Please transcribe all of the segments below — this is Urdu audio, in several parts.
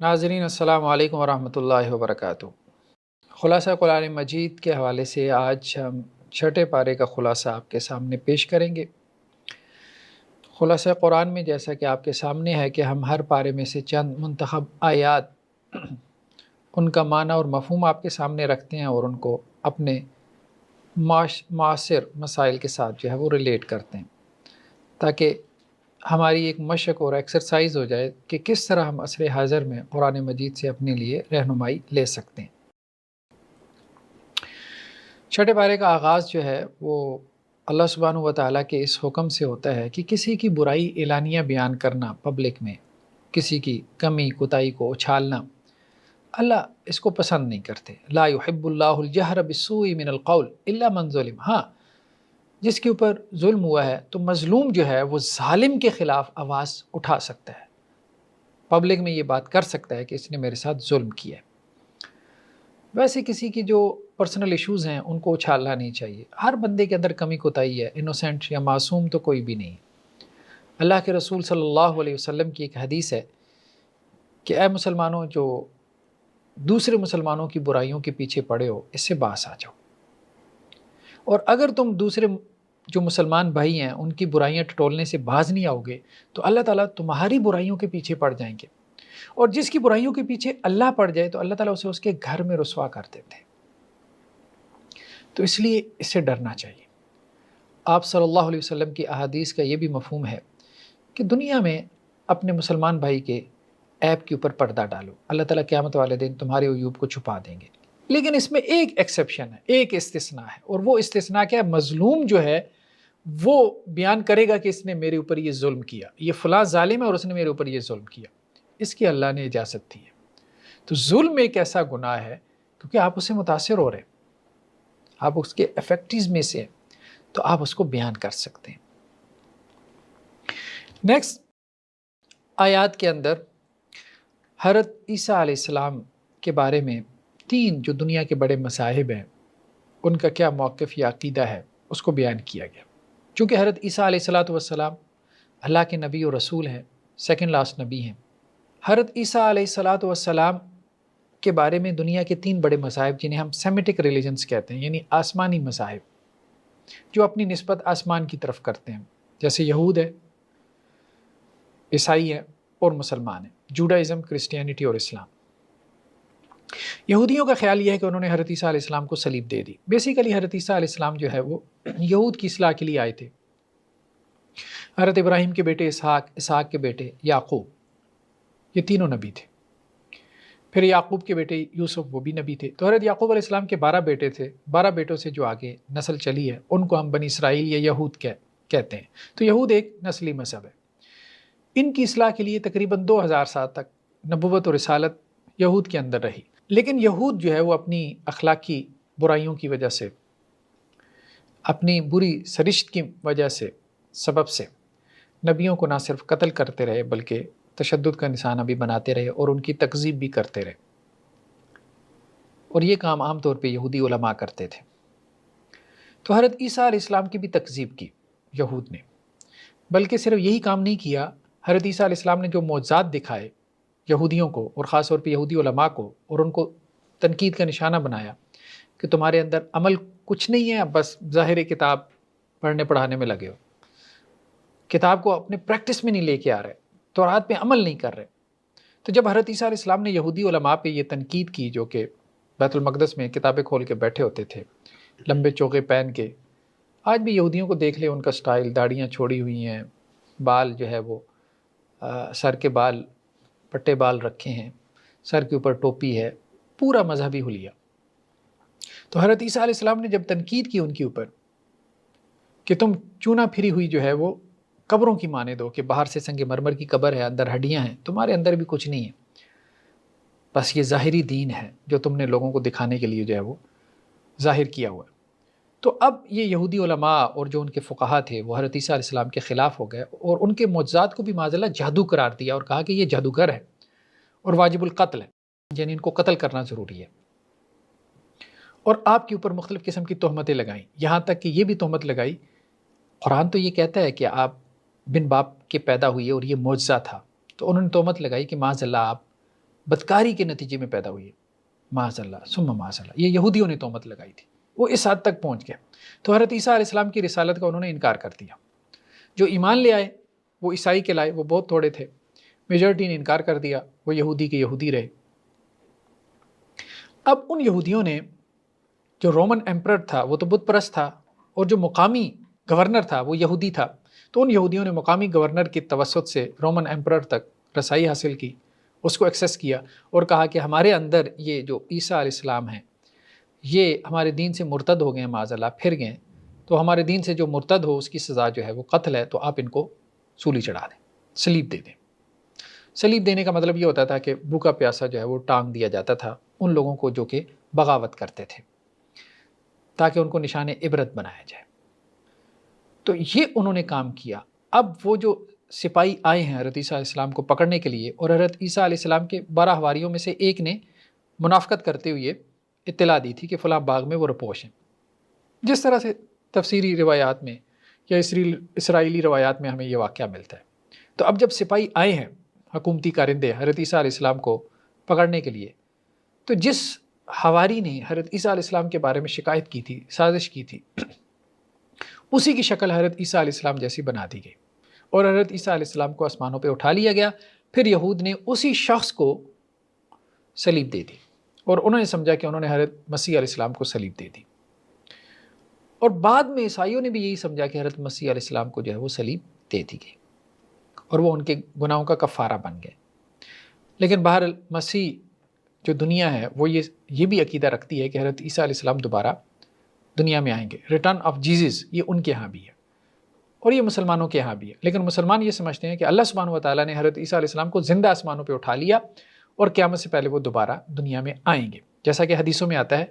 ناظرین السلام علیکم ورحمۃ اللہ وبرکاتہ۔ خلاصہ قرآن مجید کے حوالے سے آج ہم چھٹے پارے کا خلاصہ آپ کے سامنے پیش کریں گے۔ خلاصہ قرآن میں جیسا کہ آپ کے سامنے ہے کہ ہم ہر پارے میں سے چند منتخب آیات ان کا معنی اور مفہوم آپ کے سامنے رکھتے ہیں اور ان کو اپنے معاصر مسائل کے ساتھ جو ہے وہ ریلیٹ کرتے ہیں، تاکہ ہماری ایک مشق اور ایکسرسائز ہو جائے کہ کس طرح ہم عصر حاضر میں قرآن مجید سے اپنے لیے رہنمائی لے سکتے ہیں۔ چھٹے پارے کا آغاز جو ہے وہ اللہ سبحانہ و تعالیٰ کے اس حکم سے ہوتا ہے کہ کسی کی برائی اعلانیہ بیان کرنا، پبلک میں کسی کی کمی کوتاہی کو اچھالنا، اللہ اس کو پسند نہیں کرتے۔ لا يحب اللہ الجہر بالسوء من القول الا من ظلم۔ ہاں، جس کے اوپر ظلم ہوا ہے تو مظلوم جو ہے وہ ظالم کے خلاف آواز اٹھا سکتا ہے، پبلک میں یہ بات کر سکتا ہے کہ اس نے میرے ساتھ ظلم کیا ہے۔ ویسے کسی کی جو پرسنل ایشوز ہیں ان کو اچھالنا نہیں چاہیے۔ ہر بندے کے اندر کمی کوتاہی ہے، انوسینٹ یا معصوم تو کوئی بھی نہیں۔ اللہ کے رسول صلی اللہ علیہ وسلم کی ایک حدیث ہے کہ اے مسلمانوں، جو دوسرے مسلمانوں کی برائیوں کے پیچھے پڑے ہو، اس سے باز آ جاؤ، اور اگر تم دوسرے جو مسلمان بھائی ہیں ان کی برائیاں ٹٹولنے سے باز نہیں آؤ گے تو اللہ تعالیٰ تمہاری برائیوں کے پیچھے پڑ جائیں گے، اور جس کی برائیوں کے پیچھے اللہ پڑ جائے تو اللہ تعالیٰ اسے اس کے گھر میں رسوا کر دیتے ہیں۔ تو اس لیے اس سے ڈرنا چاہیے۔ آپ صلی اللہ علیہ وسلم کی احادیث کا یہ بھی مفہوم ہے کہ دنیا میں اپنے مسلمان بھائی کے عیب کے اوپر پردہ ڈالو، اللہ تعالیٰ قیامت والے دن تمہارے عیوب کو چھپا دیں گے۔ لیکن اس میں ایک ایکسیپشن ہے، ایک استثناء ہے، اور وہ استثناء کیا ہے؟ مظلوم جو ہے وہ بیان کرے گا کہ اس نے میرے اوپر یہ ظلم کیا، یہ فلاں ظالم ہے اور اس نے میرے اوپر یہ ظلم کیا، اس کی اللہ نے اجازت دی ہے۔ تو ظلم ایک ایسا گناہ ہے کیونکہ آپ اس سے متاثر ہو رہے ہیں، آپ اس کے افیکٹیز میں سے ہیں، تو آپ اس کو بیان کر سکتے ہیں۔ نیکسٹ آیات کے اندر حضرت عیسیٰ علیہ السلام کے بارے میں تین جو دنیا کے بڑے مذاہب ہیں ان کا کیا موقف یا عقیدہ ہے اس کو بیان کیا گیا۔ چونکہ حضرت عیسیٰ علیہ السلام اللہ کے نبی و رسول ہیں، سیکنڈ لاسٹ نبی ہیں۔ حضرت عیسیٰ علیہ السلام کے بارے میں دنیا کے تین بڑے مذاہب جنہیں ہم سیمیٹک ریلیجنز کہتے ہیں، یعنی آسمانی مذاہب جو اپنی نسبت آسمان کی طرف کرتے ہیں، جیسے یہود ہے، عیسائی ہے اور مسلمان ہیں، جوڈائزم، کرسچینٹی اور اسلام۔ یہودیوں کا خیال یہ ہے کہ انہوں نے حضرت عیسیٰ علیہ السلام کو صلیب دے دی۔ بیسیکلی حضرت عیسیٰ علیہ السلام جو ہے وہ یہود کی اصلاح کے لیے آئے تھے۔ حضرت ابراہیم کے بیٹے اسحاق کے بیٹے یعقوب، یہ تینوں نبی تھے۔ پھر یعقوب کے بیٹے یوسف، وہ بھی نبی تھے۔ تو حضرت یعقوب علیہ السلام کے 12 بیٹے تھے، 12 بیٹوں سے جو آگے نسل چلی ہے ان کو ہم بنی اسرائیل یا یہود کہتے ہیں۔ تو یہود ایک نسلی مذہب ہے۔ ان کی اصلاح کے لیے تقریباً 2000 سال تک نبوت اور رسالت یہود کے اندر رہی، لیکن یہود جو ہے وہ اپنی اخلاقی برائیوں کی وجہ سے، اپنی بری سرشت کی وجہ سے، سبب سے نبیوں کو نہ صرف قتل کرتے رہے بلکہ تشدد کا نشانہ بھی بناتے رہے اور ان کی تکذیب بھی کرتے رہے، اور یہ کام عام طور پہ یہودی علماء کرتے تھے۔ تو حضرت عیسیٰ علیہ السلام کی بھی تکذیب کی یہود نے، بلکہ صرف یہی کام نہیں کیا، حضرت عیسیٰ علیہ السلام نے جو معجزات دکھائے یہودیوں کو اور خاص طور پہ یہودی علماء کو، اور ان کو تنقید کا نشانہ بنایا کہ تمہارے اندر عمل کچھ نہیں ہے، بس ظاہر کتاب پڑھنے پڑھانے میں لگے ہو، کتاب کو اپنے پریکٹس میں نہیں لے کے آ رہے، تورات پہ عمل نہیں کر رہے۔ تو جب حضرت عیسیٰ علیہ السلام نے یہودی علماء پہ یہ تنقید کی، جو کہ بیت المقدس میں کتابیں کھول کے بیٹھے ہوتے تھے لمبے چوغے پہن کے، آج بھی یہودیوں کو دیکھ لے، ان کا سٹائل، داڑیاں چھوڑی ہوئی ہیں، بال جو ہے وہ سر کے بال پٹے بال رکھے ہیں، سر کے اوپر ٹوپی ہے، پورا مذہبی حلیہ۔ تو حضرت عیسیٰ علیہ السلام نے جب تنقید کی ان کے اوپر کہ تم چونا پھری ہوئی جو ہے وہ قبروں کی مانند ہو، کہ باہر سے سنگ مرمر کی قبر ہے، اندر ہڈیاں ہیں، تمہارے اندر بھی کچھ نہیں ہے، بس یہ ظاہری دین ہے جو تم نے لوگوں کو دکھانے کے لیے جو ہے وہ ظاہر کیا ہوا ہے۔ تو اب یہ یہودی علماء اور جو ان کے فقہا تھے وہ حضرت عیسیٰ علیہ السلام کے خلاف ہو گئے اور ان کے معجزات کو بھی معاذ اللہ جادو قرار دیا اور کہا کہ یہ جادوگر ہے اور واجب القتل ہے، یعنی ان کو قتل کرنا ضروری ہے، اور آپ کے اوپر مختلف قسم کی تہمتیں لگائیں، یہاں تک کہ یہ بھی تہمت لگائی قرآن تو یہ کہتا ہے کہ آپ بن باپ کے پیدا ہوئی اور یہ معجزہ تھا، تو انہوں نے تہمت لگائی کہ معاذ اللہ آپ بدکاری کے نتیجے میں پیدا ہوئی ہے، معاذ اللہ ثم معاذ اللہ، یہ یہودیوں نے تہمت لگائی تھی، وہ اس حد تک پہنچ گیا۔ تو حضرت عیسیٰ علیہ السلام کی رسالت کا انہوں نے انکار کر دیا۔ جو ایمان لے آئے وہ عیسائی کے لائے، وہ بہت تھوڑے تھے، میجورٹی نے انکار کر دیا، وہ یہودی کے یہودی رہے۔ اب ان یہودیوں نے، جو رومن ایمپرر تھا وہ تو بت پرست تھا، اور جو مقامی گورنر تھا وہ یہودی تھا، تو ان یہودیوں نے مقامی گورنر کی توسط سے رومن ایمپرر تک رسائی حاصل کی، اس کو ایکسیس کیا اور کہا کہ ہمارے اندر یہ جو عیسیٰ علیہ السلام ہیں یہ ہمارے دین سے مرتد ہو گئے، معاذ اللہ پھر گئے، تو ہمارے دین سے جو مرتد ہو اس کی سزا جو ہے وہ قتل ہے، تو آپ ان کو سولی چڑھا دیں، سلیب دے دیں۔ سلیب دینے کا مطلب یہ ہوتا تھا کہ بھوکا پیاسا جو ہے وہ ٹانگ دیا جاتا تھا ان لوگوں کو جو کہ بغاوت کرتے تھے، تاکہ ان کو نشان عبرت بنایا جائے۔ تو یہ انہوں نے کام کیا۔ اب وہ جو سپاہی آئے ہیں حضرت عیسیٰ علیہ السلام کو پکڑنے کے لیے، اور حضرت عیسیٰ علیہ السلام کے 12 حواریوں میں سے ایک نے منافقت کرتے ہوئے اطلاع دی تھی کہ فلاں باغ میں وہ رپوش ہیں، جس طرح سے تفسیری روایات میں یا اسرائیلی روایات میں ہمیں یہ واقعہ ملتا ہے۔ تو اب جب سپاہی آئے ہیں حکومتی کارندے حضرت عیسیٰ علیہ السلام کو پکڑنے کے لیے، تو جس حواری نے حضرت عیسیٰ علیہ السلام کے بارے میں شکایت کی تھی، سازش کی تھی، اسی کی شکل حضرت عیسیٰ علیہ السلام جیسی بنا دی گئی، اور حضرت عیسیٰ علیہ السلام کو آسمانوں پہ اٹھا لیا گیا۔ پھر یہود نے اسی شخص کو صلیب دے دی، اور انہوں نے سمجھا کہ انہوں نے حضرت مسیح علیہ السلام کو صلیب دے دی، اور بعد میں عیسائیوں نے بھی یہی سمجھا کہ حضرت مسیح علیہ السلام کو جو ہے وہ صلیب دے دی گئی، اور وہ ان کے گناہوں کا کفارہ بن گئے۔ لیکن بہرحال مسیح جو دنیا ہے وہ یہ بھی عقیدہ رکھتی ہے کہ حضرت عیسیٰ علیہ السلام دوبارہ دنیا میں آئیں گے، ریٹرن آف جیزس، یہ ان کے ہاں بھی ہے اور یہ مسلمانوں کے ہاں بھی ہے۔ لیکن مسلمان یہ سمجھتے ہیں کہ اللہ سبحانہ و تعالیٰ نے حضرت عیسیٰ علیہ السلام کو زندہ آسمانوں پہ اٹھا لیا، اور قیامت سے پہلے وہ دوبارہ دنیا میں آئیں گے، جیسا کہ حدیثوں میں آتا ہے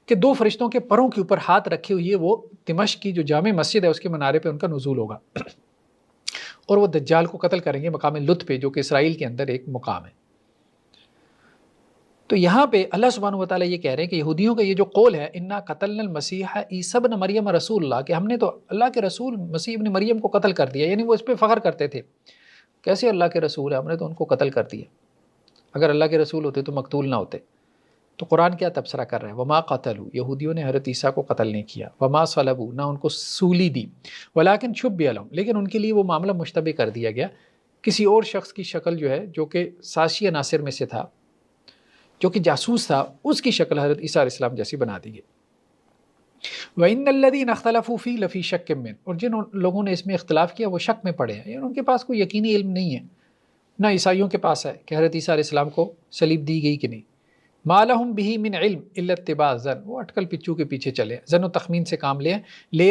کہ 2 فرشتوں کے پروں کے اوپر ہاتھ رکھے ہوئے وہ دمشق کی جو جامع مسجد ہے اس کے منارے پہ ان کا نزول ہوگا، اور وہ دجال کو قتل کریں گے مقام لط پہ، جو کہ اسرائیل کے اندر ایک مقام ہے۔ تو یہاں پہ اللہ سبحانہ و تعالیٰ یہ کہہ رہے ہیں کہ یہودیوں کا یہ جو قول ہے انا قتلنا المسیح عیسی ابن مریم رسول اللہ، کہ ہم نے تو اللہ کے رسول مسیح ابن مریم کو قتل کر دیا، یعنی وہ اس پہ فخر کرتے تھے، کیسے اللہ کے رسول ہے، ہم نے تو ان کو قتل کر دیا، اگر اللہ کے رسول ہوتے تو مقتول نہ ہوتے۔ تو قرآن کیا تبصرہ کر رہا ہے؟ وما قتلوا، یہودیوں نے حضرت عیسیٰ کو قتل نہیں کیا، وما صلبوا، نہ ان کو سولی دی، ولکن شبہ لہم، لیکن ان کے لیے وہ معاملہ مشتبہ کر دیا گیا، کسی اور شخص کی شکل جو ہے جو کہ سازشی عناصر میں سے تھا، جو کہ جاسوس تھا، اس کی شکل حضرت عیسیٰ علیہ السلام جیسی بنا دی گئی۔ وَإِنَّ الَّذِينَ اخْتَلَفُوا فِيهِ لَفِي شَكٍّ مِّنْهُ، اور جن لوگوں نے اس میں اختلاف کیا وہ شک میں پڑے ہیں، یعنی ان کے پاس کوئی یقینی علم نہیں ہے، نہ عیسائیوں کے پاس ہے کہ حضرت عیسیٰ علیہ السلام کو صلیب دی گئی کہ نہیں۔ مَا لَهُم بِهِ مِنْ عِلْمٍ إِلَّا اتِّبَاعَ الظَّنِّ، وہ اٹکل پچو کے پیچھے چلے، ظن و تخمین سے کام لے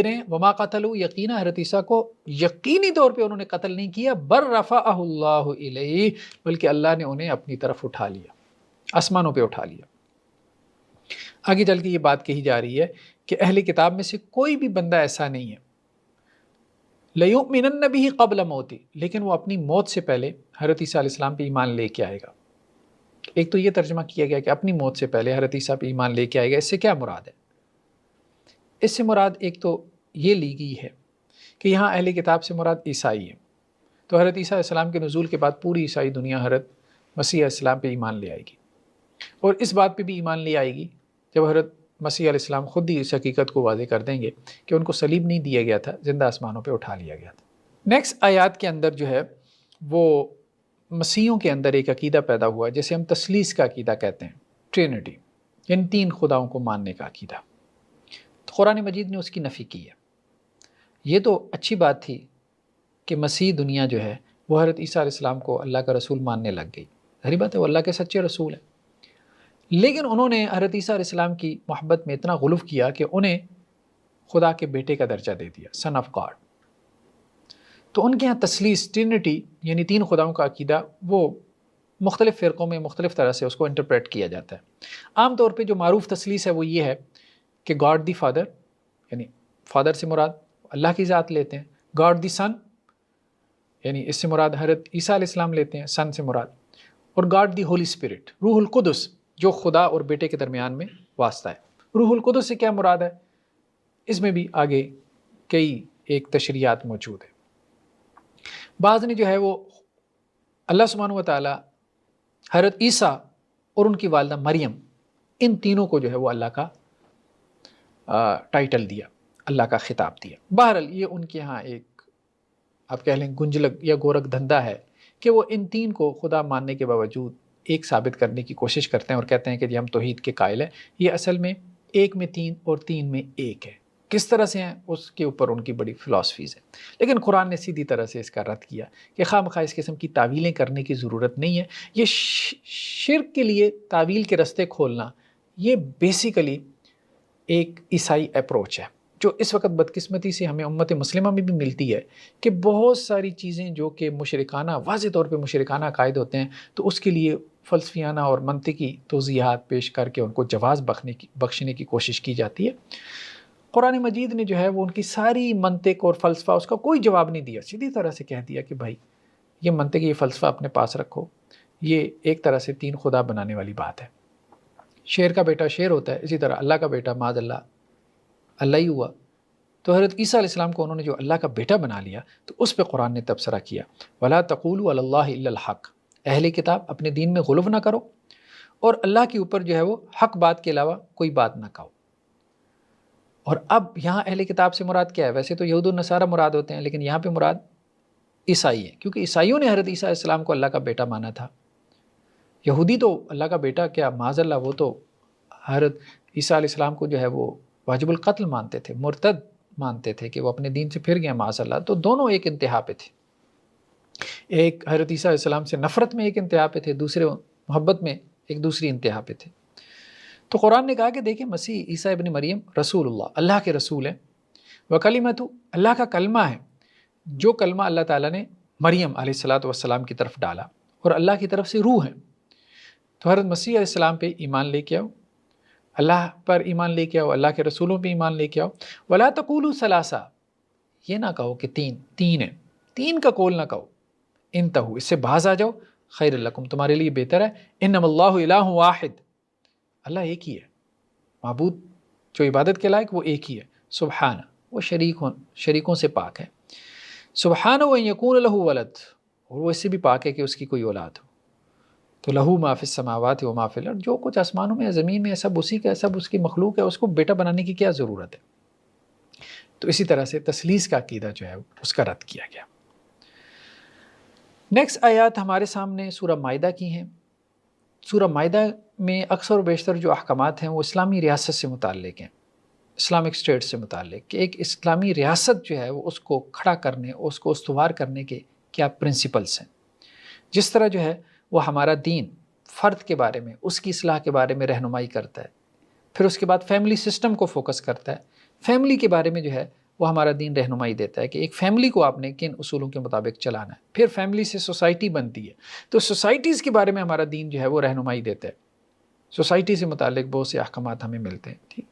رہے ہیں۔ وَمَا قَتَلُوا، یقینا حضرت عیسیٰ کو یقینی طور پہ انہوں نے قتل نہیں کیا، بَل رَفَعَهُ اللَّهُ إِلَيْهِ، بلکہ اللہ نے انہیں اپنی طرف اٹھا لیا، آسمانوں پہ اٹھا لیا۔ آگے چل کے یہ بات کہی جا رہی ہے کہ اہل کتاب میں سے کوئی بھی بندہ ایسا نہیں ہے لَيُؤْمِنَنَّ بِهِ قَبْلَ مَوْتِهِ، لیکن وہ اپنی موت سے پہلے حضرت عیسیٰ علیہ السلام پہ ایمان لے کے آئے گا۔ ایک تو یہ ترجمہ کیا گیا کہ اپنی موت سے پہلے حضرت عیسیٰ پہ ایمان لے کے آئے گا، اس سے کیا مراد ہے؟ اس سے مراد ایک تو یہ لی گئی ہے کہ یہاں اہل کتاب سے مراد عیسائی ہے، تو حضرت عیسیٰ علیہ السلام کے نزول کے بعد پوری عیسائی دنیا حضرت مسیح علیہ السلام پہ ایمان لے آئے گی، اور اس بات پہ بھی ایمان لے آئے گی جب حضرت مسیح علیہ السلام خود ہی اس حقیقت کو واضح کر دیں گے کہ ان کو صلیب نہیں دیا گیا تھا، زندہ آسمانوں پہ اٹھا لیا گیا تھا۔ نیکسٹ آیات کے اندر جو ہے وہ مسیحوں کے اندر ایک عقیدہ پیدا ہوا جسے ہم تثلیث کا عقیدہ کہتے ہیں، ٹرینٹی، یعنی 3 خداؤں کو ماننے کا عقیدہ۔ تو قرآن مجید نے اس کی نفی کی ہے۔ یہ تو اچھی بات تھی کہ مسیح دنیا جو ہے وہ حضرت عیسیٰ علیہ السلام کو اللہ کا رسول ماننے لگ گئی، ظاہری بات ہے وہ اللہ کے سچے رسول ہیں، لیکن انہوں نے حضرت عیسیٰ علیہ السلام کی محبت میں اتنا غلو کیا کہ انہیں خدا کے بیٹے کا درجہ دے دیا، سن آف گاڈ۔ تو ان کے ہاں تثلیث، ٹرینٹی، یعنی 3 خداؤں کا عقیدہ وہ مختلف فرقوں میں مختلف طرح سے اس کو انٹرپریٹ کیا جاتا ہے۔ عام طور پہ جو معروف تثلیث ہے وہ یہ ہے کہ گاڈ دی فادر، یعنی فادر سے مراد اللہ کی ذات لیتے ہیں، گاڈ دی سن، یعنی اس سے مراد حضرت عیسیٰ علیہ السلام لیتے ہیں، سن سے مراد، اور گاڈ دی ہولی اسپرٹ، روح القدس، جو خدا اور بیٹے کے درمیان میں واسطہ ہے۔ روح القدس سے کیا مراد ہے، اس میں بھی آگے کئی ایک تشریحات موجود ہے۔ بعض نے جو ہے وہ اللہ سبحانہ و تعالیٰ حضرت عیسیٰ اور ان کی والدہ مریم ان تینوں کو جو ہے وہ اللہ کا ٹائٹل دیا، اللہ کا خطاب دیا۔ بہرحال یہ ان کے ہاں ایک آپ کہہ لیں گنجلک یا گورکھ دھندا ہے کہ وہ ان تین کو خدا ماننے کے باوجود ایک ثابت کرنے کی کوشش کرتے ہیں اور کہتے ہیں کہ جی ہم توحید کے قائل ہیں۔ یہ اصل میں ایک میں تین اور تین میں ایک ہے، کس طرح سے ہیں اس کے اوپر ان کی بڑی فلاسفیز ہیں۔ لیکن قرآن نے سیدھی طرح سے اس کا رد کیا کہ خواہ مخواہ اس قسم کی تعویلیں کرنے کی ضرورت نہیں ہے۔ یہ شرک کے لیے تعویل کے رستے کھولنا یہ بیسیکلی ایک عیسائی اپروچ ہے جو اس وقت بدقسمتی سے ہمیں امت مسلمہ میں بھی ملتی ہے کہ بہت ساری چیزیں جو کہ مشرکانہ واضح طور پہ مشرکانہ عقائد ہوتے ہیں تو اس کے لیے فلسفیانہ اور منطقی توضیحات پیش کر کے ان کو جواز بخشنے کی کوشش کی جاتی ہے۔ قرآن مجید نے جو ہے وہ ان کی ساری منطق اور فلسفہ اس کا کوئی جواب نہیں دیا، سیدھی طرح سے کہہ دیا کہ بھائی یہ منطق یہ فلسفہ اپنے پاس رکھو، یہ ایک طرح سے تین خدا بنانے والی بات ہے۔ شیر کا بیٹا شیر ہوتا ہے، اسی طرح اللہ کا بیٹا معاذ اللہ ہی ہوا۔ تو حضرت عیسیٰ علیہ السلام کو انہوں نے جو اللہ کا بیٹا بنا لیا تو اس پہ قرآن نے تبصرہ کیا، وَلَا تَقُولُوا عَلَى اللَّهِ إِلَّا الْحَقَّ، اہل کتاب اپنے دین میں غلو نہ کرو اور اللہ کے اوپر جو ہے وہ حق بات کے علاوہ کوئی بات نہ کہو۔ اور اب یہاں اہل کتاب سے مراد کیا ہے؟ ویسے تو یہود و نصارہ مراد ہوتے ہیں، لیکن یہاں پہ مراد عیسائی ہے، کیونکہ عیسائیوں نے حضرت عیسیٰ علیہ السلام کو اللہ کا بیٹا مانا تھا۔ یہودی تو اللہ کا بیٹا کیا معاذ اللہ، وہ تو حضرت عیسیٰ علیہ السلام کو جو ہے وہ واجب القتل مانتے تھے، مرتد مانتے تھے کہ وہ اپنے دین سے پھر گئے معاذ اللہ۔ تو دونوں ایک انتہا پہ تھے، ایک حضرت عیسیٰ علیہ السلام سے نفرت میں ایک انتہا پہ تھے، دوسرے محبت میں ایک دوسری انتہا پہ تھے۔ تو قرآن نے کہا کہ دیکھیں مسیح عیسیٰ ابن مریم رسول اللہ کے رسول ہیں، وکلمۃ اللہ کا کلمہ ہے، جو کلمہ اللہ تعالیٰ نے مریم علیہ السلام کی طرف ڈالا اور اللہ کی طرف سے روح ہے۔ تو حضرت مسیح علیہ السلام پہ ایمان لے کے آؤ، اللہ پر ایمان لے کے آؤ، اللہ کے رسولوں پہ ایمان لے کے آؤ۔ ولا تقولوا ثلاثہ، یہ نہ کہو کہ تین ہے، تین کا قول نہ کہو، انتہو، اس سے باز آ جاؤ، خیر لکم، تمہارے لیے بہتر ہے۔ انما اللہ الہ واحد، اللہ ایک ہی ہے، معبود جو عبادت کے لائق وہ ایک ہی ہے، سبحانہ، وہ شریکوں سے پاک ہے، سبحانہ وان یکون لہ ولد، اور وہ اس سے بھی پاک ہے کہ اس کی کوئی اولاد ہو۔ تو لہو ما فی السماوات و ما فی الارض، جو کچھ آسمانوں میں زمین میں سب اسی کا، سب اس کی مخلوق ہے، اس کو بیٹا بنانے کی کیا ضرورت ہے؟ تو اسی طرح سے تثلیث کا عقیدہ جو ہے اس کا رد کیا گیا۔ نیکسٹ آیات ہمارے سامنے سورہ مائدہ کی ہیں۔ سورہ مائدہ میں اکثر و بیشتر جو احکامات ہیں وہ اسلامی ریاست سے متعلق ہیں، اسلامک اسٹیٹ سے متعلق، کہ ایک اسلامی ریاست جو ہے وہ اس کو کھڑا کرنے، اس کو استوار کرنے کے کیا پرنسپلس ہیں۔ جس طرح جو ہے وہ ہمارا دین فرد کے بارے میں، اس کی اصلاح کے بارے میں رہنمائی کرتا ہے، پھر اس کے بعد فیملی سسٹم کو فوکس کرتا ہے، فیملی کے بارے میں جو ہے وہ ہمارا دین رہنمائی دیتا ہے کہ ایک فیملی کو آپ نے کن اصولوں کے مطابق چلانا ہے، پھر فیملی سے سوسائٹی بنتی ہے، تو سوسائٹیز کے بارے میں ہمارا دین جو ہے وہ رہنمائی دیتا ہے۔ سوسائٹی سے متعلق بہت سے احکامات ہمیں ملتے ہیں، ٹھیک،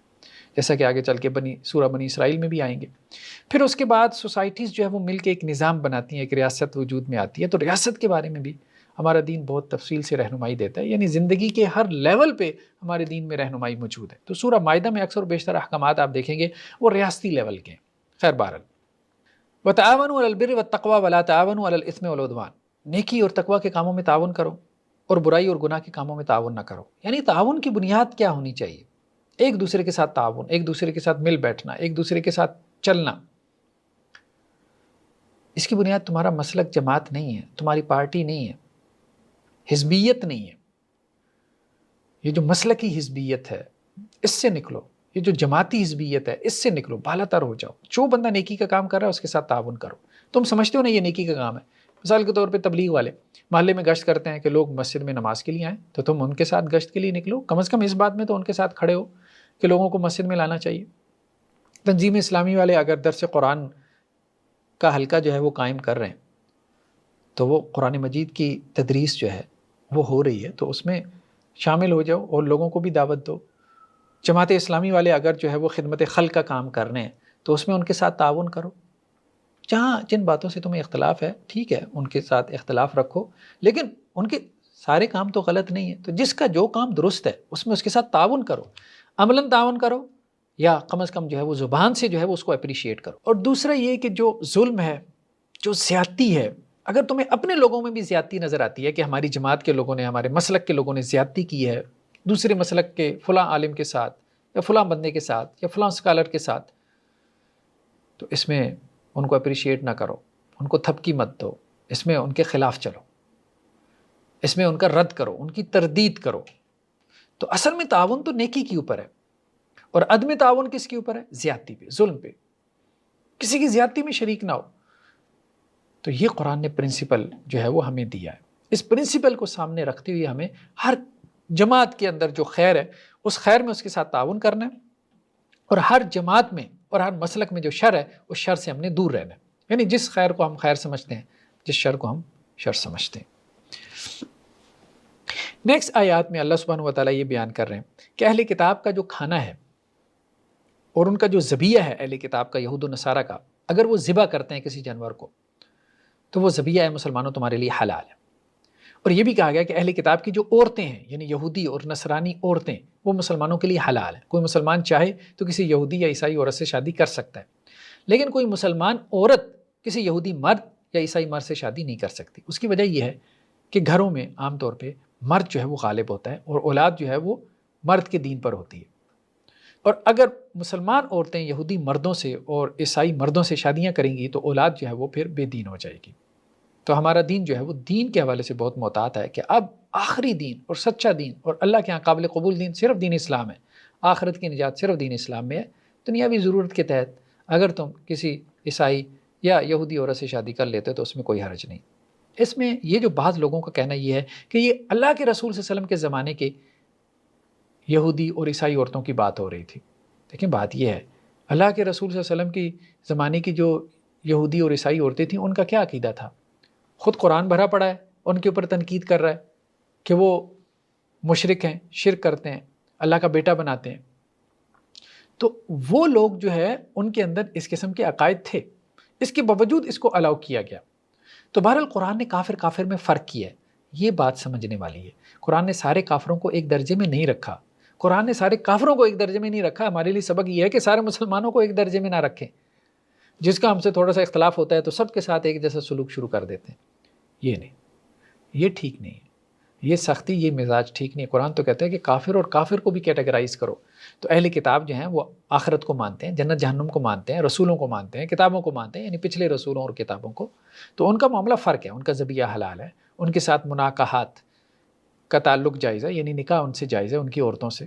جیسا کہ آگے چل کے سورہ بنی اسرائیل میں بھی آئیں گے۔ پھر اس کے بعد سوسائٹیز جو ہے وہ مل کے ایک نظام بناتی ہیں، ایک ریاست وجود میں آتی ہے، تو ریاست کے بارے میں بھی ہمارا دین بہت تفصیل سے رہنمائی دیتا ہے، یعنی زندگی کے ہر لیول پہ ہمارے دین میں رہنمائی موجود ہے۔ تو سورہ مائدہ میں اکثر و بیشتر احکامات آپ دیکھیں گے وہ ریاستی لیول کے ہیں۔ خیر بہرحال، وَتَعَاوَنُوا عَلَى الْبِرِّ وَالتَّقْوَىٰ وَلَا تَعَاوَنُوا عَلَى الْإِثْمِ وَالْعُدْوَانِ، نیکی اور تقویٰ کے کاموں میں تعاون کرو اور برائی اور گناہ کے کاموں میں تعاون نہ کرو۔ یعنی تعاون کی بنیاد کیا ہونی چاہیے؟ ایک دوسرے کے ساتھ تعاون، ایک دوسرے کے ساتھ مل بیٹھنا، ایک دوسرے کے ساتھ چلنا۔ اس کی بنیاد تمہارا مسلک جماعت نہیں ہے، تمہاری پارٹی نہیں ہے، حزبیت نہیں ہے۔ یہ جو مسلکی حزبیت ہے اس سے نکلو، یہ جو جماعتی حزبیت ہے اس سے نکلو، بالا تر ہو جاؤ۔ جو بندہ نیکی کا کام کر رہا ہے اس کے ساتھ تعاون کرو۔ تم سمجھتے ہو نا یہ نیکی کا کام ہے، مثال کے طور پہ تبلیغ والے محلے میں گشت کرتے ہیں کہ لوگ مسجد میں نماز کے لیے آئیں، تو تم ان کے ساتھ گشت کے لیے نکلو، کم از کم اس بات میں تو ان کے ساتھ کھڑے ہو کہ لوگوں کو مسجد میں لانا چاہیے۔ تنظیم اسلامی والے اگر درس قرآن کا حلقہ جو ہے وہ قائم کر رہے ہیں تو وہ قرآن مجید کی تدریس جو ہے وہ ہو رہی ہے، تو اس میں شامل ہو جاؤ اور لوگوں کو بھی دعوت دو۔ جماعت اسلامی والے اگر جو ہے وہ خدمت خلق کا کام کر رہے ہیں تو اس میں ان کے ساتھ تعاون کرو۔ جہاں جن باتوں سے تمہیں اختلاف ہے ٹھیک ہے، ان کے ساتھ اختلاف رکھو، لیکن ان کے سارے کام تو غلط نہیں ہے، تو جس کا جو کام درست ہے اس میں اس کے ساتھ تعاون کرو، عملاً تعاون کرو یا کم از کم جو ہے وہ زبان سے جو ہے وہ اس کو اپریشیٹ کرو۔ اور دوسرا یہ کہ جو ظلم ہے، جو زیادتی ہے، اگر تمہیں اپنے لوگوں میں بھی زیادتی نظر آتی ہے کہ ہماری جماعت کے لوگوں نے، ہمارے مسلک کے لوگوں نے زیادتی کی ہے دوسرے مسلک کے فلاں عالم کے ساتھ یا فلاں بندے کے ساتھ یا فلاں اسکالر کے ساتھ، تو اس میں ان کو اپریشیٹ نہ کرو، ان کو تھپکی مت دو، اس میں ان کے خلاف چلو، اس میں ان کا رد کرو، ان کی تردید کرو۔ تو اصل میں تعاون تو نیکی کے اوپر ہے، اور عدم تعاون کس کے اوپر ہے؟ زیادتی پہ، ظلم پہ، کسی کی زیادتی میں شریک نہ ہو۔ تو یہ قرآن نے پرنسپل جو ہے وہ ہمیں دیا ہے۔ اس پرنسپل کو سامنے رکھتے ہوئے ہمیں ہر جماعت کے اندر جو خیر ہے اس خیر میں اس کے ساتھ تعاون کرنا ہے، اور ہر جماعت میں اور ہر مسلک میں جو شر ہے اس شر سے ہم نے دور رہنا ہے، یعنی جس خیر کو ہم خیر سمجھتے ہیں، جس شر کو ہم شر سمجھتے ہیں۔ نیکسٹ آیات میں اللہ سبحانہ و تعالیٰ یہ بیان کر رہے ہیں کہ اہل کتاب کا جو کھانا ہے اور ان کا جو ذبیحہ ہے، اہل کتاب کا، یہود و نصارہ کا، اگر وہ ذبح کرتے ہیں کسی جانور کو تو وہ ذبیحہ ہے مسلمانوں تمہارے لیے حلال ہے۔ اور یہ بھی کہا گیا کہ اہل کتاب کی جو عورتیں ہیں، یعنی یہودی اور نصرانی عورتیں، وہ مسلمانوں کے لیے حلال ہیں۔ کوئی مسلمان چاہے تو کسی یہودی یا عیسائی عورت سے شادی کر سکتا ہے، لیکن کوئی مسلمان عورت کسی یہودی مرد یا عیسائی مرد سے شادی نہیں کر سکتی۔ اس کی وجہ یہ ہے کہ گھروں میں عام طور پہ مرد جو ہے وہ غالب ہوتا ہے اور اولاد جو ہے وہ مرد کے دین پر ہوتی ہے، اور اگر مسلمان عورتیں یہودی مردوں سے اور عیسائی مردوں سے شادیاں کریں گی تو اولاد جو ہے وہ پھر بے دین ہو جائے گی۔ تو ہمارا دین جو ہے وہ دین کے حوالے سے بہت محتاط ہے کہ اب آخری دین اور سچا دین اور اللہ کے ہاں قابل قبول دین صرف دین اسلام ہے، آخرت کی نجات صرف دین اسلام میں ہے۔ دنیاوی ضرورت کے تحت اگر تم کسی عیسائی یا یہودی عورت سے شادی کر لیتے تو اس میں کوئی حرج نہیں۔ اس میں یہ جو بعض لوگوں کا کہنا یہ ہے کہ یہ اللہ کے رسول صلی اللہ علیہ وسلم کے زمانے کے یہودی اور عیسائی عورتوں کی بات ہو رہی تھی۔ لیکن بات یہ ہے، اللہ کے رسول صلی اللہ علیہ وسلم کی زمانے کی جو یہودی اور عیسائی عورتیں تھیں ان کا کیا عقیدہ تھا؟ خود قرآن بھرا پڑا ہے، ان کے اوپر تنقید کر رہا ہے کہ وہ مشرک ہیں، شرک کرتے ہیں، اللہ کا بیٹا بناتے ہیں۔ تو وہ لوگ جو ہے ان کے اندر اس قسم کے عقائد تھے، اس کے باوجود اس کو الاؤ کیا گیا۔ تو بہرحال قرآن نے کافر میں فرق کیا ہے، یہ بات سمجھنے والی ہے۔ قرآن نے سارے کافروں کو ایک درجے میں نہیں رکھا، قرآن نے سارے کافروں کو ایک درجے میں نہیں رکھا۔ ہمارے لیے سبق یہ ہے کہ سارے مسلمانوں کو ایک درجے میں نہ رکھیں، جس کا ہم سے تھوڑا سا اختلاف ہوتا ہے تو سب کے ساتھ ایک جیسا سلوک شروع کر دیتے ہیں۔ یہ نہیں، یہ ٹھیک نہیں ہے، یہ سختی، یہ مزاج ٹھیک نہیں ہے۔ قرآن تو کہتا ہے کہ کافر اور کافر کو بھی کیٹیگرائز کرو۔ تو اہل کتاب جو ہیں وہ آخرت کو مانتے ہیں، جنت جہنم کو مانتے ہیں، رسولوں کو مانتے ہیں، کتابوں کو مانتے ہیں، یعنی پچھلے رسولوں اور کتابوں کو۔ تو ان کا معاملہ فرق ہے، ان کا ذبیحہ حلال ہے، ان کے ساتھ مناکحات کا تعلق جائز ہے، یعنی نکاح ان سے جائز ہے، ان کی عورتوں سے۔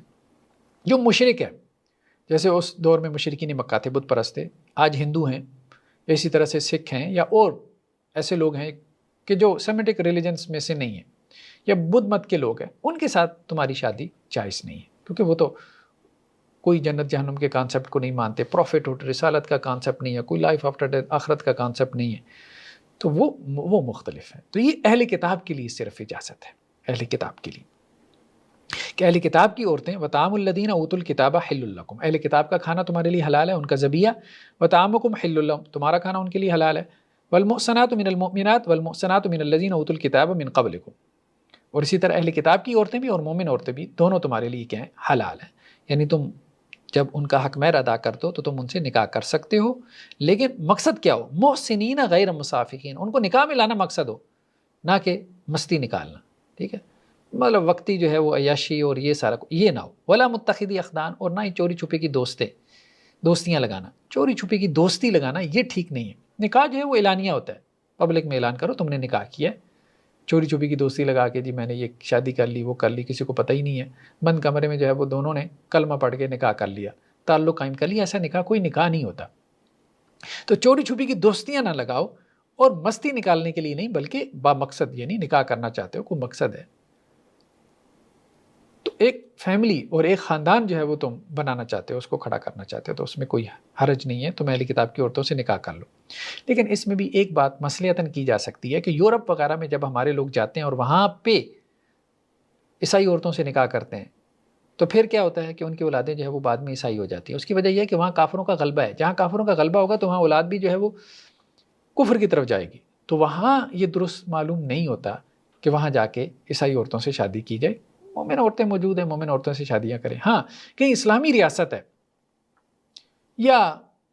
جو مشرک ہے، جیسے اس دور میں مشرکین مکہ تھے، بت پرست تھے، آج ہندو ہیں، اسی طرح سے سکھ ہیں، یا اور ایسے لوگ ہیں کہ جو سیمیٹک ریلیجنس میں سے نہیں ہیں، یا بدھ مت کے لوگ ہیں، ان کے ساتھ تمہاری شادی جائز نہیں ہے، کیونکہ وہ تو کوئی جنت جہنم کے کانسیپٹ کو نہیں مانتے، پروفٹ ہوڈ، رسالت کا کانسیپٹ نہیں ہے، کوئی لائف آفٹر ڈیتھ، آخرت کا کانسیپٹ نہیں ہے، تو وہ مختلف ہے۔ تو یہ اہل کتاب کے لیے صرف اجازت ہے، اہل کتاب کے لیے، کہ اہل کتاب کی عورتیں وطعام الذین اوتوا الکتاب حل لکم، اہل کتاب کا کھانا تمہارے لیے حلال ہے، ان کا ذبیحہ، وطعامکم حل لہم، تمہارا کھانا ان کے لیے حلال ہے، والمحصنات من المؤمنات والمحصنات من الذین اوتوا الکتاب من قبلکم، اور اسی طرح اہل کتاب کی عورتیں بھی اور مومن عورتیں بھی دونوں تمہارے لیے کیا ہیں؟ حلال ہیں۔ یعنی تم جب ان کا حق مہر ادا کرتے ہو تو تم ان سے نکاح کر سکتے ہو، لیکن مقصد کیا ہو؟ محسنین غیر مسافقین، ان کو نکاح میں لانا مقصد ہو، نہ کہ مستی نکالنا، ٹھیک ہے؟ مطلب وقتی جو ہے وہ عیاشی اور یہ سارا یہ نہ ہو، ولا متخذی اخدان، اور نہ ہی چوری چھپے کی دوستیاں لگانا، چوری چھپے کی دوستی لگانا یہ ٹھیک نہیں ہے۔ نکاح جو ہے وہ اعلانیہ ہوتا ہے، پبلک میں اعلان کرو تم نے نکاح کیا ہے۔ چوری چھپی کی دوستی لگا کے جی میں نے یہ شادی کر لی، وہ کر لی، کسی کو پتہ ہی نہیں ہے، بند کمرے میں جو ہے وہ دونوں نے کلمہ پڑھ کے نکاح کر لیا، تعلق قائم کر لیا، ایسا نکاح کوئی نکاح نہیں ہوتا۔ تو چوری چھپی کی دوستیاں نہ لگاؤ، اور مستی نکالنے کے لیے نہیں بلکہ با مقصد، یعنی نکاح کرنا چاہتے ہو، کوئی مقصد ہے تو ایک فیملی اور ایک خاندان جو ہے وہ تم بنانا چاہتے ہو، اس کو کھڑا کرنا چاہتے ہو، تو اس میں کوئی حرج نہیں ہے، تم اہل کتاب کی عورتوں سے نکاح کر لو۔ لیکن اس میں بھی ایک بات مصلحتاً کی جا سکتی ہے کہ یورپ وغیرہ میں جب ہمارے لوگ جاتے ہیں اور وہاں پہ عیسائی عورتوں سے نکاح کرتے ہیں تو پھر کیا ہوتا ہے کہ ان کی اولادیں جو ہے وہ بعد میں عیسائی ہو جاتی ہیں۔ اس کی وجہ یہ ہے کہ وہاں کافروں کا غلبہ ہے، جہاں کافروں کا غلبہ ہوگا تو وہاں اولاد بھی جو ہے وہ کفر کی طرف جائے گی، تو وہاں یہ درست معلوم نہیں ہوتا کہ وہاں جا کے عیسائی عورتوں سے شادی کی جائے۔ مومن عورتیں موجود ہیں، مومن عورتوں سے شادیاں کریں۔ ہاں کہیں اسلامی ریاست ہے یا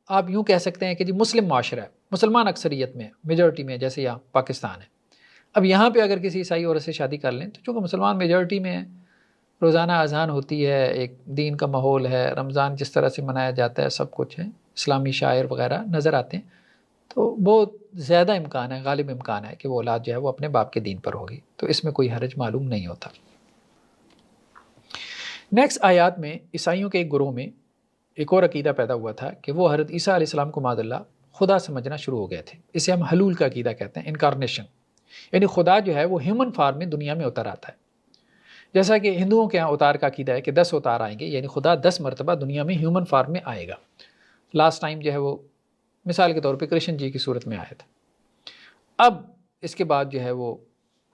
آپ یوں کہہ سکتے ہیں کہ جی مسلم معاشرہ ہے، مسلمان اکثریت میں میجورٹی میں، جیسے یہاں پاکستان ہے، اب یہاں پہ اگر کسی عیسائی عورت سے شادی کر لیں تو چونکہ مسلمان میجورٹی میں ہے، روزانہ اذان ہوتی ہے، ایک دین کا ماحول ہے، رمضان جس طرح سے منایا جاتا ہے، سب کچھ ہے، اسلامی شاعر وغیرہ نظر آتے ہیں، تو بہت زیادہ امکان ہے، غالب امکان ہے کہ وہ اولاد جو ہے وہ اپنے باپ کے دین پر ہوگی، تو اس میں کوئی حرج معلوم نہیں ہوتا۔ نیکسٹ آیات میں عیسائیوں کے ایک گروہ میں ایک اور عقیدہ پیدا ہوا تھا کہ وہ حضرت عیسیٰ علیہ السلام کو معاذ اللہ خدا سمجھنا شروع ہو گئے تھے۔ اسے ہم حلول کا عقیدہ کہتے ہیں، انکارنیشن، یعنی خدا جو ہے وہ ہیومن فارم میں دنیا میں اتر آتا ہے۔ جیسا کہ ہندوؤں کے ہاں اتار کا عقیدہ ہے کہ 10 اتار آئیں گے، یعنی خدا 10 مرتبہ دنیا میں ہیومن فارم میں آئے گا۔ لاسٹ ٹائم جو ہے وہ مثال کے طور پہ کرشن جی کی صورت میں آیا تھا، اب اس کے بعد جو ہے وہ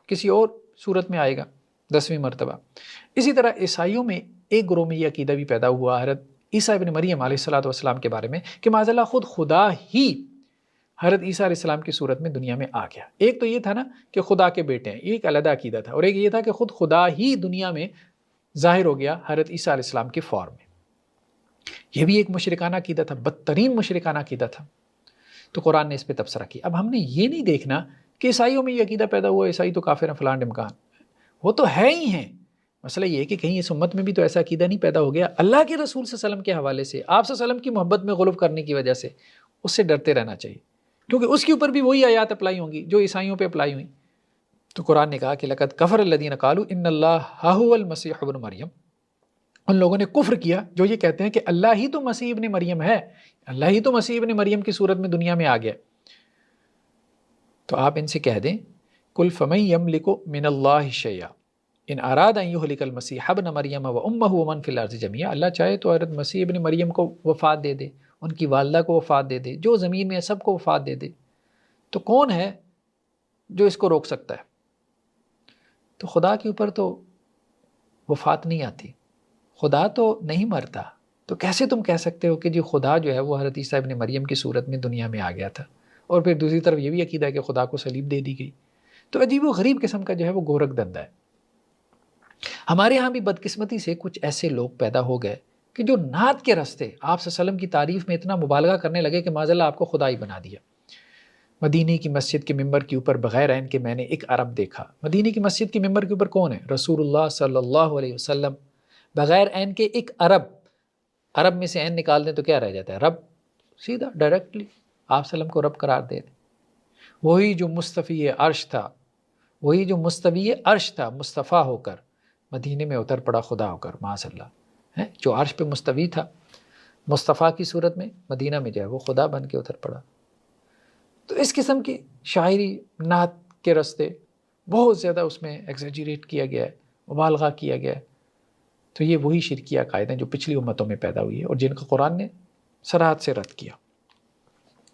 کسی اور صورت میں آئے گا 10ویں مرتبہ۔ اسی طرح عیسائیوں میں ایک گروہ میں یہ عقیدہ بھی پیدا ہوا حضرت عیسیٰ ابن مریم علیہ السلام کے بارے میں کہ معاذ اللہ خود خدا ہی حضرت عیسیٰ علیہ السلام کی صورت میں دنیا میں آ گیا۔ ایک تو یہ تھا نا کہ خدا کے بیٹے ہیں، یہ ایک علیحدہ عقیدہ تھا، اور ایک یہ تھا کہ خود خدا ہی دنیا میں ظاہر ہو گیا حضرت عیسیٰ علیہ السلام کی فارم میں۔ یہ بھی ایک مشرکانہ عقیدہ تھا، بدترین مشرکانہ عقیدہ تھا، تو قرآن نے اس پہ تبصرہ کیا۔ اب ہم نے یہ نہیں دیکھنا کہ عیسائیوں میں یہ عقیدہ پیدا ہوا، عیسائی تو کافر ہیں فلان ڈمکان، وہ تو ہے ہی ہیں۔ مسئلہ یہ ہے کہ کہیں اس امت میں بھی تو ایسا عقیدہ نہیں پیدا ہو گیا اللہ کے رسول صلی اللہ علیہ وسلم کے حوالے سے، آپ صلی اللہ علیہ وسلم کی محبت میں غلو کرنے کی وجہ سے، اس سے ڈرتے رہنا چاہیے، کیونکہ اس کے اوپر بھی وہی آیات اپلائی ہوں گی جو عیسائیوں پہ اپلائی ہوئیں۔ تو قرآن نے کہا کہ لقد کفر الذین قالوا ان اللہ هو المسیح ابن مریم، ان لوگوں نے کفر کیا جو یہ کہتے ہیں کہ اللہ ہی تو مسیح ابن مریم ہے، اللہ ہی تو مسیح ابن مریم کی صورت میں دنیا میں آ گیا۔ تو آپ ان سے کہہ دیں قل فمن یملک من اللہ شیئا ان اراد ان یہلک المسیح ابن مریم وامہ ومن فی الارض جميعا، اللہ چاہے تو حضرت مسیح ابن مریم کو وفات دے دے، ان کی والدہ کو وفات دے دے، جو زمین میں ہے سب کو وفات دے دے، تو کون ہے جو اس کو روک سکتا ہے؟ تو خدا کے اوپر تو وفات نہیں آتی، خدا تو نہیں مرتا، تو کیسے تم کہہ سکتے ہو کہ جی خدا جو ہے وہ حضرت عیسیٰ ابن مریم کی صورت میں دنیا میں آ گیا تھا؟ اور پھر دوسری طرف یہ بھی عقیدہ ہے کہ خدا کو صلیب دے دی گئی۔ تو عجیب و غریب قسم کا جو ہے وہ گورکھ دندہ ہے۔ ہمارے ہاں بھی بدقسمتی سے کچھ ایسے لوگ پیدا ہو گئے کہ جو نعت کے راستے آپ صلی اللہ علیہ وسلم کی تعریف میں اتنا مبالغہ کرنے لگے کہ معاذ اللہ آپ کو خدا ہی بنا دیا۔ مدینے کی مسجد کے ممبر کے اوپر بغیر عین کے میں نے ایک عرب دیکھا۔ مدینے کی مسجد کے ممبر کے اوپر کون ہے؟ رسول اللہ صلی اللہ علیہ وسلم۔ بغیر عین کے ایک عرب، عرب میں سے عین نکال دیں تو کیا رہ جاتا ہے؟ رب، سیدھا ڈائریکٹلی آپ صلی اللہ علیہ وسلم کو رب قرار دے دیں۔ وہی جو مستفی عرش تھا، وہی جو مستوی عرش تھا، مصطفیٰ ہو کر مدینے میں اتر پڑا خدا ہو کر، معاذ اللہ، جو عرش پہ مستوی تھا مصطفیٰ کی صورت میں، مدینہ میں جو ہے وہ خدا بن کے اتر پڑا۔ تو اس قسم کی شاعری نعت کے راستے بہت زیادہ اس میں ایگزیجریٹ کیا گیا ہے، مبالغہ کیا گیا ہے۔ تو یہ وہی شرکیہ عقائد ہیں جو پچھلی امتوں میں پیدا ہوئی ہے اور جن کا قرآن نے صراحت سے رد کیا۔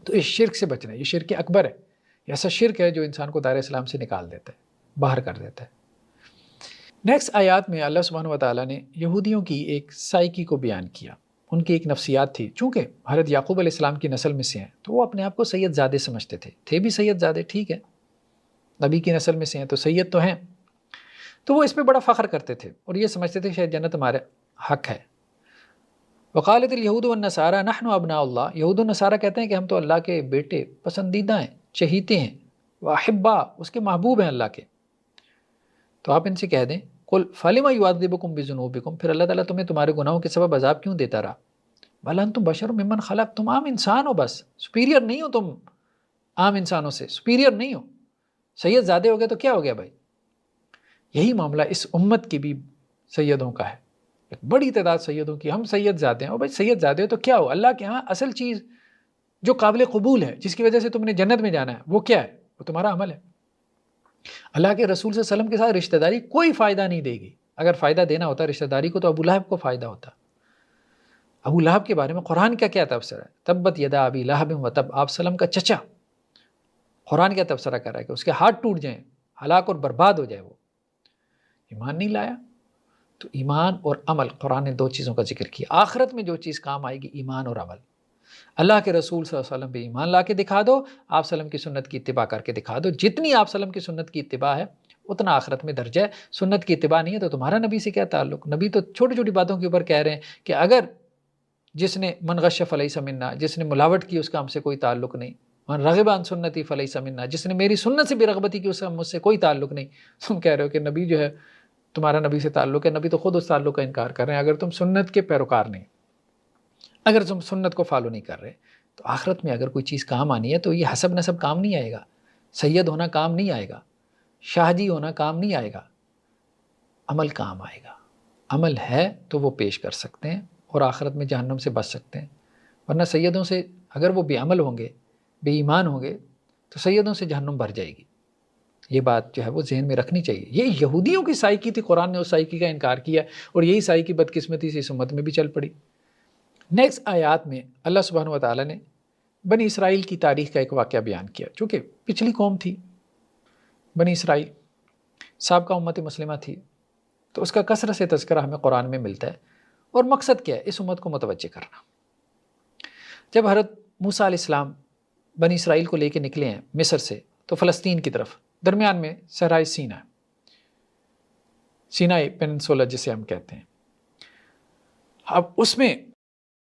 تو اس شرک سے بچنا ہے، یہ شرک اکبر ہے، یہ ایسا شرک ہے جو انسان کو دائرہ اسلام سے نکال دیتا ہے، باہر کر دیتا ہے۔ نیکسٹ آیات میں اللہ سبحانہ و تعالیٰ نے یہودیوں کی ایک سائیکی کو بیان کیا، ان کی ایک نفسیات تھی۔ چونکہ حضرت یعقوب علیہ السلام کی نسل میں سے ہیں تو وہ اپنے آپ کو سید زادے سمجھتے تھے بھی سید زادے، ٹھیک ہے، نبی کی نسل میں سے ہیں تو سید تو ہیں، تو وہ اس پہ بڑا فخر کرتے تھے اور یہ سمجھتے تھے شاید جنت ہمارا حق ہے۔ وقالت الیہود والنصارى نحن ابناء اللہ، یہود و نصارہ کہتے ہیں کہ ہم تو اللہ کے بیٹے، پسندیدہ ہیں، چہیتے ہیں، واحبا، اس کے محبوب ہیں اللہ کے۔ تو آپ ان سے کہہ دیں قل فلم یعذبکم بذنوبکم، پھر اللہ تعالیٰ تمہیں تمہارے گناہوں کے سبب عذاب کیوں دیتا رہا؟ بل انتم بشر ممن خلق، تم عام انسان ہو، بس سپیریئر نہیں ہو، تم عام انسانوں سے سپیریئر نہیں ہو، سید زادے ہو گئے تو کیا ہو گیا بھائی؟ یہی معاملہ اس امت کی بھی سیدوں کا ہے، ایک بڑی تعداد سیدوں کی، ہم سید زادے ہیں، اور بھائی سید زادے ہو تو کیا ہو؟ اللہ کے ہاں اصل چیز جو قابل قبول ہے، جس کی وجہ سے تم نے جنت میں جانا ہے، وہ کیا ہے؟ وہ تمہارا عمل ہے۔ اللہ کے رسول صلی اللہ علیہ وسلم کے ساتھ رشتہ داری کوئی فائدہ نہیں دے گی، اگر فائدہ دینا ہوتا رشتہ داری کو تو ابو لہب کو فائدہ ہوتا۔ ابو لہب کے بارے میں قرآن کا کیا تبصرہ ہے؟ تبت یدا ابی لہب وتب، آپ وسلم کا چچا، قرآن کیا تبصرہ کر رہا ہے کہ اس کے ہاتھ ٹوٹ جائیں، ہلاک اور برباد ہو جائے، وہ ایمان نہیں لایا۔ تو ایمان اور عمل، قرآن نے دو چیزوں کا ذکر کیا، آخرت میں جو چیز کام آئے گی ایمان اور عمل۔ اللہ کے رسول صلی اللہ علیہ وسلم پہ ایمان لا کے دکھا دو، آپ وسلم کی سنت کی اتباع کر کے دکھا دو، جتنی آپ وسلم کی سنت کی اتباع ہے اتنا آخرت میں درجہ ہے۔ سنت کی اتباع نہیں ہے تو تمہارا نبی سے کیا تعلق؟ نبی تو چھوٹی چھوٹی باتوں کے اوپر کہہ رہے ہیں کہ اگر جس نے من غش فلیس منا، جس نے ملاوٹ کی اس کا ہم سے کوئی تعلق نہیں، من رغب عن سنتی فلیس منا، جس نے میری سنت سے بے رغبتی کی اس کا مجھ سے کوئی تعلق نہیں۔ تم کہہ رہے ہو کہ نبی جو ہے تمہارا نبی سے تعلق ہے، نبی تو خود اس تعلق کا انکار کر رہے ہیں۔ اگر تم سنت کے پیروکار نہیں، اگر تم سنت کو فالو نہیں کر رہے، تو آخرت میں اگر کوئی چیز کام آنی ہے تو یہ حسب نسب کام نہیں آئے گا، سید ہونا کام نہیں آئے گا، شاہ جی ہونا کام نہیں آئے گا، عمل کام آئے گا۔ عمل ہے تو وہ پیش کر سکتے ہیں اور آخرت میں جہنم سے بچ سکتے ہیں، ورنہ سیدوں سے اگر وہ بے عمل ہوں گے، بے ایمان ہوں گے، تو سیدوں سے جہنم بھر جائے گی۔ یہ بات جو ہے وہ ذہن میں رکھنی چاہیے۔ یہ یہودیوں کی سائیکی تھی، قرآن نے اس سائیکی کا انکار کیا اور یہی سائیکی بدقسمتی سے اس امت میں بھی چل پڑی۔ نیکسٹ آیات میں اللہ سبحانہ و تعالیٰ نے بنی اسرائیل کی تاریخ کا ایک واقعہ بیان کیا، چونکہ پچھلی قوم تھی بنی اسرائیل، سابقہ امت مسلمہ تھی، تو اس کا کثرت سے تذکرہ ہمیں قرآن میں ملتا ہے، اور مقصد کیا ہے؟ اس امت کو متوجہ کرنا۔ جب حضرت موسیٰ علیہ السلام بنی اسرائیل کو لے کے نکلے ہیں مصر سے، تو فلسطین کی طرف، درمیان میں صحرائے سینا، سینائی پیننسولا جسے ہم کہتے ہیں۔ اب اس میں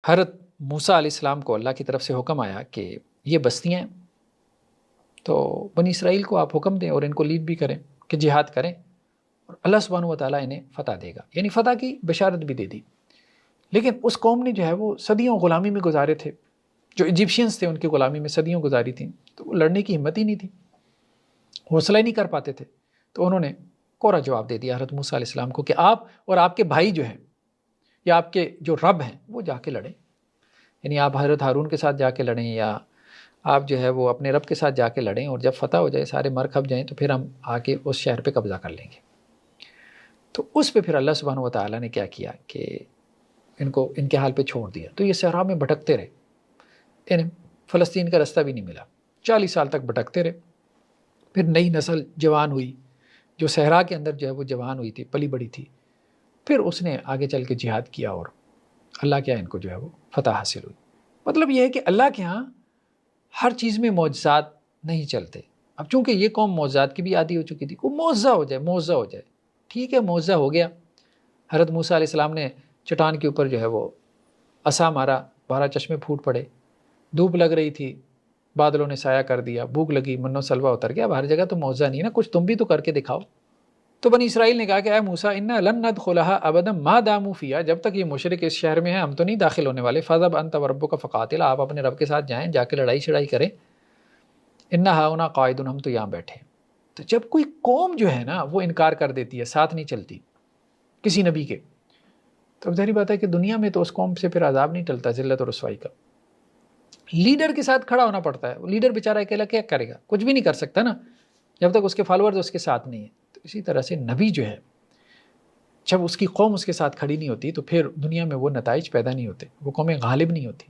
حضرت موسیٰ علیہ السلام کو اللہ کی طرف سے حکم آیا کہ یہ بستیاں ہیں، تو بنی اسرائیل کو آپ حکم دیں اور ان کو لیڈ بھی کریں کہ جہاد کریں، اور اللہ سبحانہ و تعالیٰ انہیں فتح دے گا، یعنی فتح کی بشارت بھی دے دی۔ لیکن اس قوم نے جو ہے وہ صدیوں غلامی میں گزارے تھے، جو ایجپشینز تھے ان کی غلامی میں صدیوں گزاری تھیں، تو وہ لڑنے کی ہمت ہی نہیں تھی، حوصلہ ہی نہیں کر پاتے تھے۔ تو انہوں نے کوڑا جواب دے دیا حضرت موسیٰ علیہ السلام کو کہ آپ اور آپ کے بھائی جو ہیں یا آپ کے جو رب ہیں وہ جا کے لڑیں، یعنی آپ حضرت ہارون کے ساتھ جا کے لڑیں، یا آپ جو ہے وہ اپنے رب کے ساتھ جا کے لڑیں، اور جب فتح ہو جائے، سارے مر کھپ جائیں، تو پھر ہم آ کے اس شہر پہ قبضہ کر لیں گے۔ تو اس پہ پھر اللہ سبحانہ و تعالیٰ نے کیا کیا کہ ان کو ان کے حال پہ چھوڑ دیا۔ تو یہ صحرا میں بھٹکتے رہے، انہیں فلسطین کا رستہ بھی نہیں ملا، 40 سال تک بھٹکتے رہے۔ پھر نئی نسل جوان ہوئی، جو صحرا کے اندر جو ہے وہ جوان ہوئی تھی، پلی بڑی تھی، پھر اس نے آگے چل کے جہاد کیا اور اللہ کے ہاں ان کو جو ہے وہ فتح حاصل ہوئی۔ مطلب یہ ہے کہ اللہ کے ہاں ہر چیز میں معجزات نہیں چلتے۔ اب چونکہ یہ قوم معجزات کی بھی عادی ہو چکی تھی، کوئی معجزہ ہو جائے، معجزہ ہو جائے، ٹھیک ہے، معجزہ ہو گیا۔ حضرت موسیٰ علیہ السلام نے چٹان کے اوپر جو ہے وہ عصا مارا، 12 چشمے پھوٹ پڑے، دھوپ لگ رہی تھی، بادلوں نے سایہ کر دیا، بھوک لگی، منو سلوہ اتر گیا۔ اب ہر جگہ تو معجزہ نہیں نا، کچھ تم بھی تو کر کے دکھاؤ۔ تو بنی اسرائیل نے کہا کہ اے موسیٰ انا لن ندخلها ابدا ما داموا فیہا، جب تک یہ مشرک اس شہر میں ہیں ہم تو نہیں داخل ہونے والے۔ فاذهب انت وربک فقاتلا، آپ اپنے رب کے ساتھ جائیں، جا کے لڑائی شڑائی کریں، انا ہاؤنا قاعدون، ہم تو یہاں بیٹھے ہیں۔ تو جب کوئی قوم جو ہے نا وہ انکار کر دیتی ہے، ساتھ نہیں چلتی کسی نبی کے، تو اب ظاہری بات ہے کہ دنیا میں تو اس قوم سے پھر عذاب نہیں ٹلتا، ذلت اور رسوائی کا۔ لیڈر کے ساتھ کھڑا ہونا پڑتا ہے، وہ لیڈر بیچارہ اکیلا کیا کرے گا، کچھ بھی نہیں کر سکتا نا جب تک اس کے فالورز اس کے ساتھ نہیں ہیں۔ تو اسی طرح سے نبی جو ہے جب اس کی قوم اس کے ساتھ کھڑی نہیں ہوتی تو پھر دنیا میں وہ نتائج پیدا نہیں ہوتے، وہ قومیں غالب نہیں ہوتی۔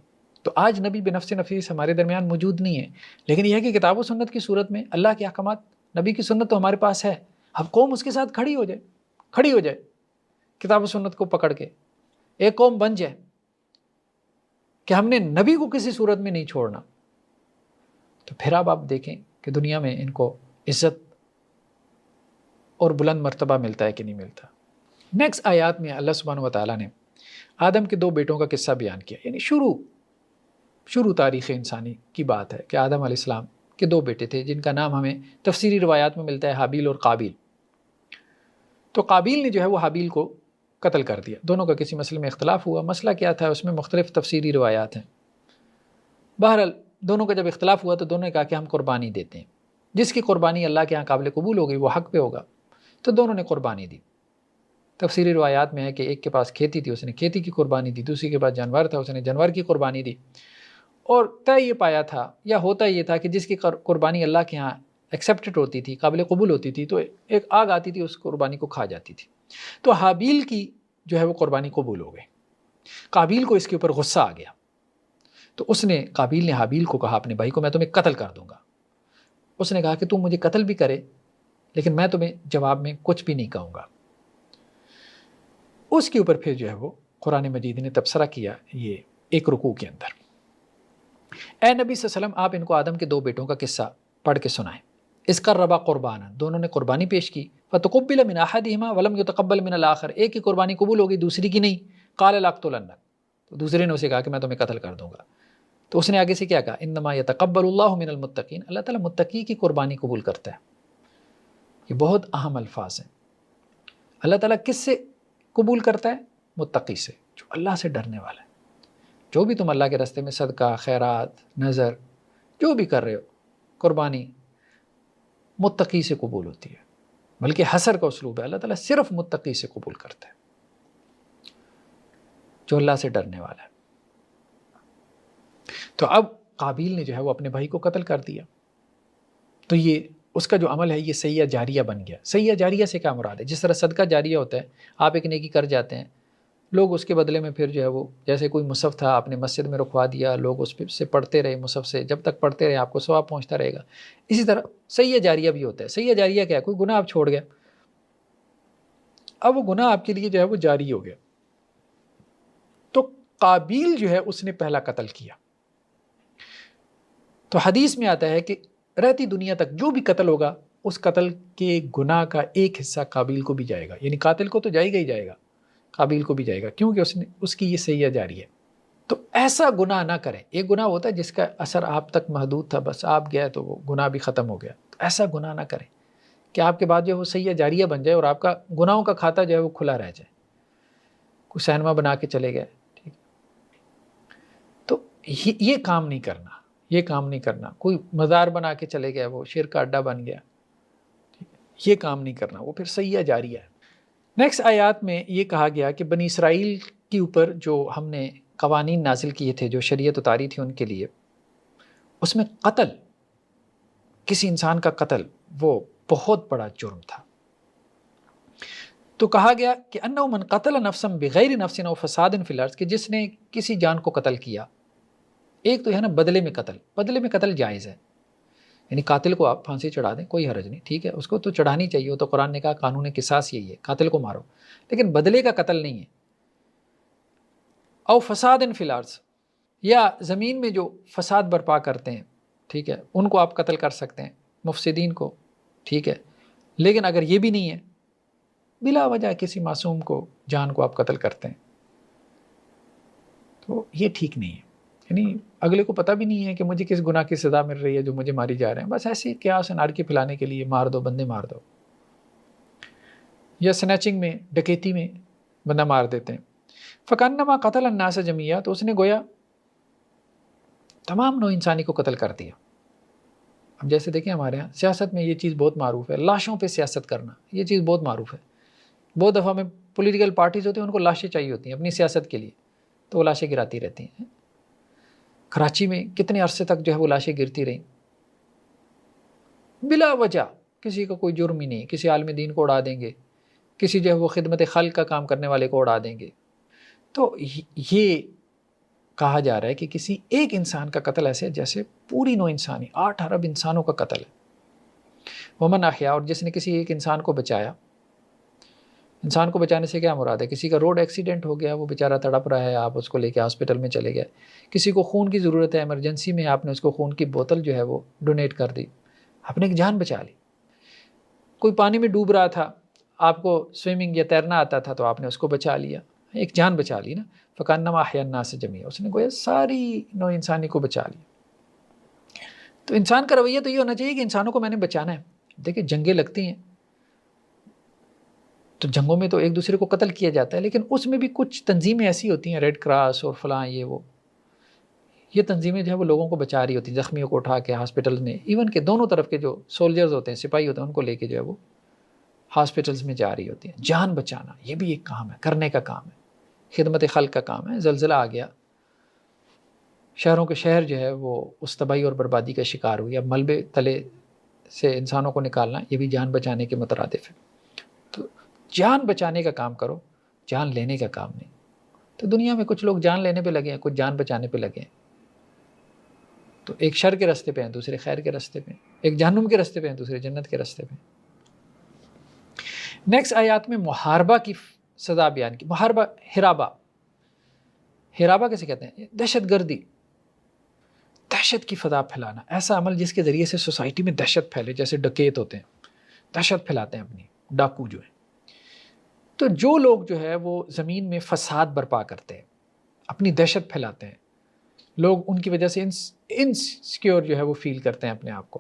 تو آج نبی بنفس نفیس ہمارے درمیان موجود نہیں ہے، لیکن یہ ہے کہ کتاب و سنت کی صورت میں اللہ کے احکامات، نبی کی سنت تو ہمارے پاس ہے، اب قوم اس کے ساتھ کھڑی ہو جائے کتاب و سنت کو پکڑ کے، ایک قوم بن جائے کہ ہم نے نبی کو کسی صورت میں نہیں چھوڑنا، تو پھر اب آپ دیکھیں کہ دنیا میں ان کو عزت اور بلند مرتبہ ملتا ہے کہ نہیں ملتا۔ نیکسٹ آیات میں اللہ سبحانہ و تعالیٰ نے آدم کے 2 بیٹوں کا قصہ بیان کیا، یعنی شروع تاریخ انسانی کی بات ہے کہ آدم علیہ السلام کے 2 بیٹے تھے جن کا نام ہمیں تفسیری روایات میں ملتا ہے حابیل اور قابیل۔ تو قابیل نے جو ہے وہ حابیل کو قتل کر دیا، دونوں کا کسی مسئلے میں اختلاف ہوا، مسئلہ کیا تھا اس میں مختلف تفسیری روایات ہیں۔ بہرحال دونوں کا جب اختلاف ہوا تو دونوں نے کہا کہ ہم قربانی دیتے ہیں، جس کی قربانی اللہ کے ہاں قابل قبول ہوگی وہ حق پہ ہوگا، تو دونوں نے قربانی دی۔ تفسیری روایات میں ہے کہ ایک کے پاس کھیتی تھی، اس نے کھیتی کی قربانی دی، دوسری کے پاس جانور تھا، اس نے جانور کی قربانی دی، اور طے یہ پایا تھا یا ہوتا یہ تھا کہ جس کی قربانی اللہ کے ہاں ایکسیپٹڈ ہوتی تھی، قابل قبول ہوتی تھی، تو ایک آگ آتی تھی اس قربانی کو کھا جاتی تھی۔ تو حابیل کی جو ہے وہ قربانی قبول ہو گئی، قابیل کو اس کے اوپر غصہ آ گیا، تو قابیل نے حابیل کو کہا اپنے بھائی کو میں تمہیں قتل کر دوں گا۔ اس نے کہا کہ تم مجھے قتل بھی کرے لیکن میں تمہیں جواب میں کچھ بھی نہیں کہوں گا۔ اس کے اوپر پھر جو ہے وہ قرآن مجید نے تبصرہ کیا یہ ایک رکوع کے اندر، اے نبی صلی اللہ علیہ وسلم آپ ان کو آدم کے 2 بیٹوں کا قصہ پڑھ کے سنائیں۔ اس کا ربا قربانا، دونوں نے قربانی پیش کی، فتقبل من احدہما ولم یتقبل من الاخر، ایک کی قربانی قبول ہوگی دوسری کی نہیں، قال لاقتلنک، تو دوسرے نے اسے کہا کہ میں تمہیں قتل کر دوں گا. تو اس نے آگے سے کیا کہا؟ انما یتقبل اللہ من المتقین، اللہ تعالیٰ متقی کی قربانی قبول کرتا ہے. یہ بہت اہم الفاظ ہیں. اللہ تعالیٰ کس سے قبول کرتا ہے؟ متقی سے، جو اللہ سے ڈرنے والا ہے. جو بھی تم اللہ کے راستے میں صدقہ، خیرات، نظر جو بھی کر رہے ہو، قربانی متقی سے قبول ہوتی ہے. بلکہ حسر کا اسلوب ہے، اللہ تعالیٰ صرف متقی سے قبول کرتا ہے، جو اللہ سے ڈرنے والا ہے. تو اب قابیل نے جو ہے وہ اپنے بھائی کو قتل کر دیا. تو یہ اس کا جو عمل ہے یہ سیئہ جاریہ بن گیا. سیئہ جاریہ سے کیا مراد ہے؟ جس طرح صدقہ جاریہ ہوتا ہے، آپ ایک نیکی کر جاتے ہیں، لوگ اس کے بدلے میں پھر جو ہے وہ، جیسے کوئی مصحف تھا آپ نے مسجد میں رکھوا دیا، لوگ اس پہ سے پڑھتے رہے، مصحف سے جب تک پڑھتے رہے آپ کو ثواب پہنچتا رہے گا. اسی طرح سیئہ جاریہ بھی ہوتا ہے. سیئہ جاریہ کیا ہے؟ کوئی گناہ آپ چھوڑ گیا، اب وہ گناہ آپ کے لیے جو ہے وہ جاری ہو گیا. تو قابیل جو ہے اس نے پہلا قتل کیا. تو حدیث میں آتا ہے کہ رہتی دنیا تک جو بھی قتل ہوگا اس قتل کے گناہ کا ایک حصہ قابیل کو بھی جائے گا. یعنی قاتل کو تو جائے گا ہی جائے گا، قابیل کو بھی جائے گا، کیونکہ اس کی یہ سیئہ جاری ہے. تو ایسا گناہ نہ کریں. ایک گناہ ہوتا ہے جس کا اثر آپ تک محدود تھا، بس آپ گئے تو وہ گناہ بھی ختم ہو گیا. تو ایسا گناہ نہ کریں کہ آپ کے بعد جو ہے وہ سیئہ جاریہ بن جائے اور آپ کا گناہوں کا کھاتا جو ہے وہ کھلا رہ جائے. کوئی سینما بنا کے چلے گئے، ٹھیک، تو یہ کام نہیں کرنا، یہ کام نہیں کرنا. کوئی مزار بنا کے چلے گئے، وہ شرک کا اڈا بن گیا، یہ کام نہیں کرنا، وہ پھر سیئہ جاریہ ہے. نیکسٹ آیات میں یہ کہا گیا کہ بنی اسرائیل کے اوپر جو ہم نے قوانین نازل کیے تھے، جو شریعت اتاری تھی ان کے لیے، اس میں قتل، کسی انسان کا قتل وہ بہت بڑا جرم تھا. تو کہا گیا کہ انہ من قتل نفسا بغیر نفس او فساد فی الارض، کہ جس نے کسی جان کو قتل کیا. ایک تو ہے نا بدلے میں قتل، بدلے میں قتل جائز ہے، یعنی قاتل کو آپ پھانسی چڑھا دیں کوئی حرج نہیں، ٹھیک ہے، اس کو تو چڑھانی چاہیے، وہ تو قرآن نے کہا قانون قصاص یہی ہے، قاتل کو مارو، لیکن بدلے کا قتل نہیں ہے. او فساد فی الارض، یا زمین میں جو فساد برپا کرتے ہیں، ٹھیک ہے، ان کو آپ قتل کر سکتے ہیں، مفسدین کو، ٹھیک ہے. لیکن اگر یہ بھی نہیں ہے، بلا وجہ کسی معصوم کو، جان کو آپ قتل کرتے ہیں، تو یہ ٹھیک نہیں ہے. یعنی اگلے کو پتہ بھی نہیں ہے کہ مجھے کس گناہ کی سزا مل رہی ہے جو مجھے ماری جا رہے ہیں، بس ایسے ہی قیاس انارکی پھیلانے کے لیے مار دو، بندے مار دو. یا سنیچنگ میں، ڈکیتی میں بندہ مار دیتے ہیں. فکانما قتل الناس جمیعا، تو اس نے گویا تمام نوع انسانی کو قتل کر دیا. اب جیسے دیکھیں ہمارے ہاں سیاست میں یہ چیز بہت معروف ہے، لاشوں پہ سیاست کرنا، یہ چیز بہت معروف ہے. بہت دفعہ میں پولیٹیکل پارٹیز ہوتے ہیں، ان کو لاشیں چاہیے ہوتی ہیں اپنی سیاست کے لیے، تو وہ لاشیں گراتی رہتی ہیں. کراچی میں کتنے عرصے تک جو ہے وہ لاشیں گرتی رہیں بلا وجہ، کسی کا کوئی جرم ہی نہیں. کسی عالم دین کو اڑا دیں گے، کسی جو ہے وہ خدمت خلق کا کام کرنے والے کو اڑا دیں گے. تو یہ کہا جا رہا ہے کہ کسی ایک انسان کا قتل ایسے جیسے پوری نوع انسانی 8 ارب انسانوں کا قتل ہے. ومن احیا، اور جس نے کسی ایک انسان کو بچایا. انسان کو بچانے سے کیا مراد ہے؟ کسی کا روڈ ایکسیڈنٹ ہو گیا، وہ بیچارہ تڑپ رہا ہے، آپ اس کو لے کے ہاسپٹل میں چلے گئے. کسی کو خون کی ضرورت ہے، ایمرجنسی میں آپ نے اس کو خون کی بوتل جو ہے وہ ڈونیٹ کر دی، آپ نے ایک جان بچا لی. کوئی پانی میں ڈوب رہا تھا، آپ کو سوئمنگ یا تیرنا آتا تھا، تو آپ نے اس کو بچا لیا، ایک جان بچا لی نا. فکانما احیا الناس جمیعا، اس نے گویا ساری نوع انسانی کو بچا لیا. تو انسان کا رویہ تو یہ ہونا چاہیے کہ انسانوں کو میں نے بچانا ہے. دیکھیں جنگیں لگتی ہیں تو جنگوں میں تو ایک دوسرے کو قتل کیا جاتا ہے، لیکن اس میں بھی کچھ تنظیمیں ایسی ہوتی ہیں، ریڈ کراس اور فلاں، یہ تنظیمیں جو ہے وہ لوگوں کو بچا رہی ہوتی ہیں، زخمیوں کو اٹھا کے ہاسپٹل میں، ایون کہ دونوں طرف کے جو سولجرز ہوتے ہیں، سپاہی ہوتے ہیں، ان کو لے کے جو ہے وہ ہاسپٹلز میں جا رہی ہوتی ہیں. جان بچانا یہ بھی ایک کام ہے، کرنے کا کام ہے، خدمت خلق کا کام ہے. زلزلہ آ گیا، شہروں کے شہر جو ہے وہ اس تباہی اور بربادی کا شکار ہوئی، اب ملبے تلے سے انسانوں کو نکالنا یہ بھی جان بچانے کے مترادف ہے. تو جان بچانے کا کام کرو، جان لینے کا کام نہیں. تو دنیا میں کچھ لوگ جان لینے پہ لگے ہیں، کچھ جان بچانے پہ لگے ہیں. تو ایک شر کے راستے پہ ہیں، دوسرے خیر کے راستے پہ ہیں، ایک جہنم کے راستے پہ ہیں، دوسرے جنت کے راستے پہ ہیں. نیکسٹ آیات میں محاربہ کی سزا بیان کی. محاربہ، ہرابہ کیسے کہتے ہیں؟ دہشت گردی، دہشت کی فضا پھیلانا، ایسا عمل جس کے ذریعے سے سوسائٹی میں دہشت پھیلے. جیسے ڈکیت ہوتے ہیں، دہشت پھیلاتے ہیں اپنی، ڈاکو جو ہیں. تو جو لوگ جو ہے وہ زمین میں فساد برپا کرتے ہیں، اپنی دہشت پھیلاتے ہیں، لوگ ان کی وجہ سے انسیکیور جو ہے وہ فیل کرتے ہیں اپنے آپ کو.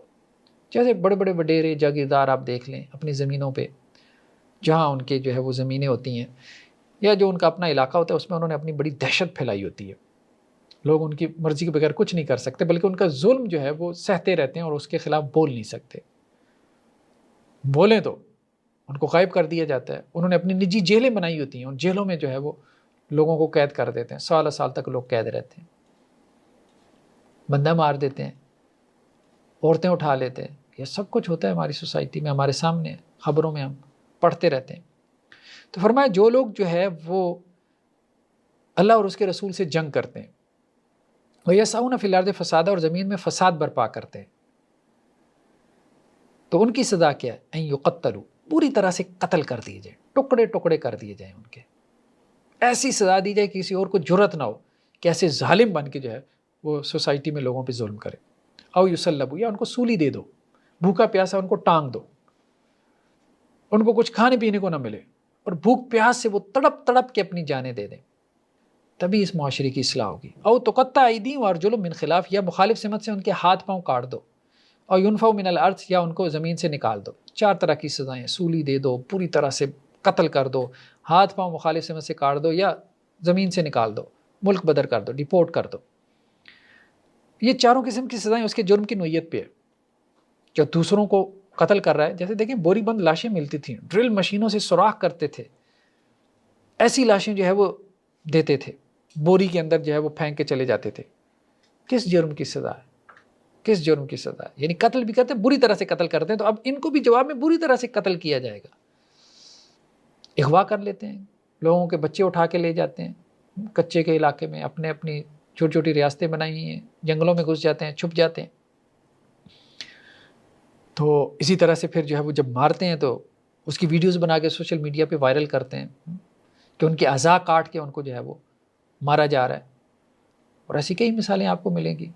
جیسے بڑے بڑے وڈیرے جاگیردار آپ دیکھ لیں اپنی زمینوں پہ، جہاں ان کے جو ہے وہ زمینیں ہوتی ہیں یا جو ان کا اپنا علاقہ ہوتا ہے، اس میں انہوں نے اپنی بڑی دہشت پھیلائی ہوتی ہے. لوگ ان کی مرضی کے بغیر کچھ نہیں کر سکتے، بلکہ ان کا ظلم جو ہے وہ سہتے رہتے ہیں اور اس کے خلاف بول نہیں سکتے. بولیں تو ان کو غائب کر دیا جاتا ہے. انہوں نے اپنی نجی جیلیں بنائی ہوتی ہیں، ان جیلوں میں جو ہے وہ لوگوں کو قید کر دیتے ہیں، سال سال تک لوگ قید رہتے ہیں، بندہ مار دیتے ہیں، عورتیں اٹھا لیتے ہیں. یہ سب کچھ ہوتا ہے ہماری سوسائٹی میں، ہمارے سامنے خبروں میں ہم پڑھتے رہتے ہیں. تو فرمایا جو لوگ جو ہے وہ اللہ اور اس کے رسول سے جنگ کرتے ہیں، وَيَسْعَوْنَ فِي الْأَرْضِ فساد، اور زمین میں فساد برپا کرتے ہیں، تو ان کی سزا کیا ہے؟ اَن يُقَتَّلُوا، پوری طرح سے قتل کر دیے جائیں، ٹکڑے ٹکڑے کر دیے جائیں ان کے. ایسی سزا دی جائے کہ کسی اور کو جرأت نہ ہو کہ ایسے ظالم بن کے جو ہے وہ سوسائٹی میں لوگوں پہ ظلم کرے. او یصلبوا، یا ان کو سولی دے دو، بھوکا پیاسا ان کو ٹانگ دو، ان کو کچھ کھانے پینے کو نہ ملے اور بھوک پیاس سے وہ تڑپ تڑپ کے اپنی جانیں دے دیں، تبھی اس معاشرے کی اصلاح ہوگی. او تقطع ایدیہم وارجلہم من خلاف، یا مخالف سمت سے ان کے ہاتھ پاؤں کاٹ دو. اور ینفوا من الارض، یا ان کو زمین سے نکال دو. 4 طرح کی سزائیں، سولی دے دو، پوری طرح سے قتل کر دو، ہاتھ پاؤں مخالف سمت سے کاٹ دو، یا زمین سے نکال دو، ملک بدر کر دو، ڈیپورٹ کر دو. یہ چاروں قسم کی سزائیں اس کے جرم کی نوعیت پہ ہے. جو دوسروں کو قتل کر رہا ہے، جیسے دیکھیں بوری بند لاشیں ملتی تھیں، ڈرل مشینوں سے سوراخ کرتے تھے، ایسی لاشیں جو ہے وہ دیتے تھے، بوری کے اندر جو ہے وہ پھینک کے چلے جاتے تھے. کس جرم کی سزا ہے؟ کس جرم کی سزا ہے؟ یعنی قتل بھی کرتے ہیں، بری طرح سے قتل کرتے ہیں، تو اب ان کو بھی جواب میں بری طرح سے قتل کیا جائے گا. اغوا کر لیتے ہیں، لوگوں کے بچے اٹھا کے لے جاتے ہیں کچے کے علاقے میں، اپنی چھوٹی چھوٹی ریاستیں بنائی ہوئی ہیں، جنگلوں میں گھس جاتے ہیں، چھپ جاتے ہیں. تو اسی طرح سے پھر جو ہے وہ جب مارتے ہیں تو اس کی ویڈیوز بنا کے سوشل میڈیا پہ وائرل کرتے ہیں کہ ان کے اعضاء کاٹ کے ان کو جو ہے وہ مارا جا رہا ہے. اور ایسی کئی مثالیں آپ کو ملیں گی.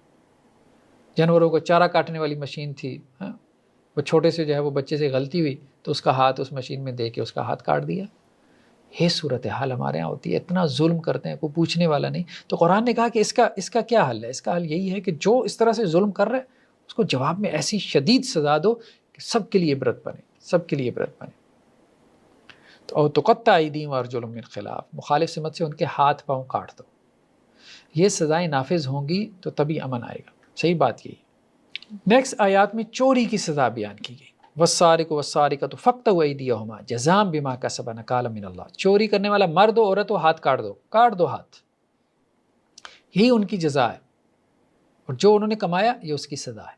جانوروں کو چارہ کاٹنے والی مشین تھی، وہ چھوٹے سے جو ہے وہ بچے سے غلطی ہوئی تو اس کا ہاتھ اس مشین میں دے کے اس کا ہاتھ کاٹ دیا. یہ صورتحال ہمارے ہاں ہوتی ہے، اتنا ظلم کرتے ہیں، کوئی پوچھنے والا نہیں. تو قرآن نے کہا کہ اس کا کیا حل ہے؟ اس کا حل یہی ہے کہ جو اس طرح سے ظلم کر رہا ہے اس کو جواب میں ایسی شدید سزا دو کہ سب کے لیے عبرت بنے، سب کے لیے عبرت بنے. تو تقطع ایدیہم وارجلہم من خلاف، مخالف سمت سے ان کے ہاتھ پاؤں کاٹ دو. یہ سزائیں نافذ ہوں گی تو تبھی امن آئے گا. صحیح بات یہی. نیکسٹ آیات میں چوری کی سزا بیان کی گئی. والسارق والسارقۃ فاقطعوا ایدیہما جزاء بما کسبا نکالا من اللہ. چوری کرنے والا مرد و عورت ہو، ہاتھ کاٹ دو ہاتھ، یہی ان کی جزا ہے، اور جو انہوں نے کمایا یہ اس کی سزا ہے.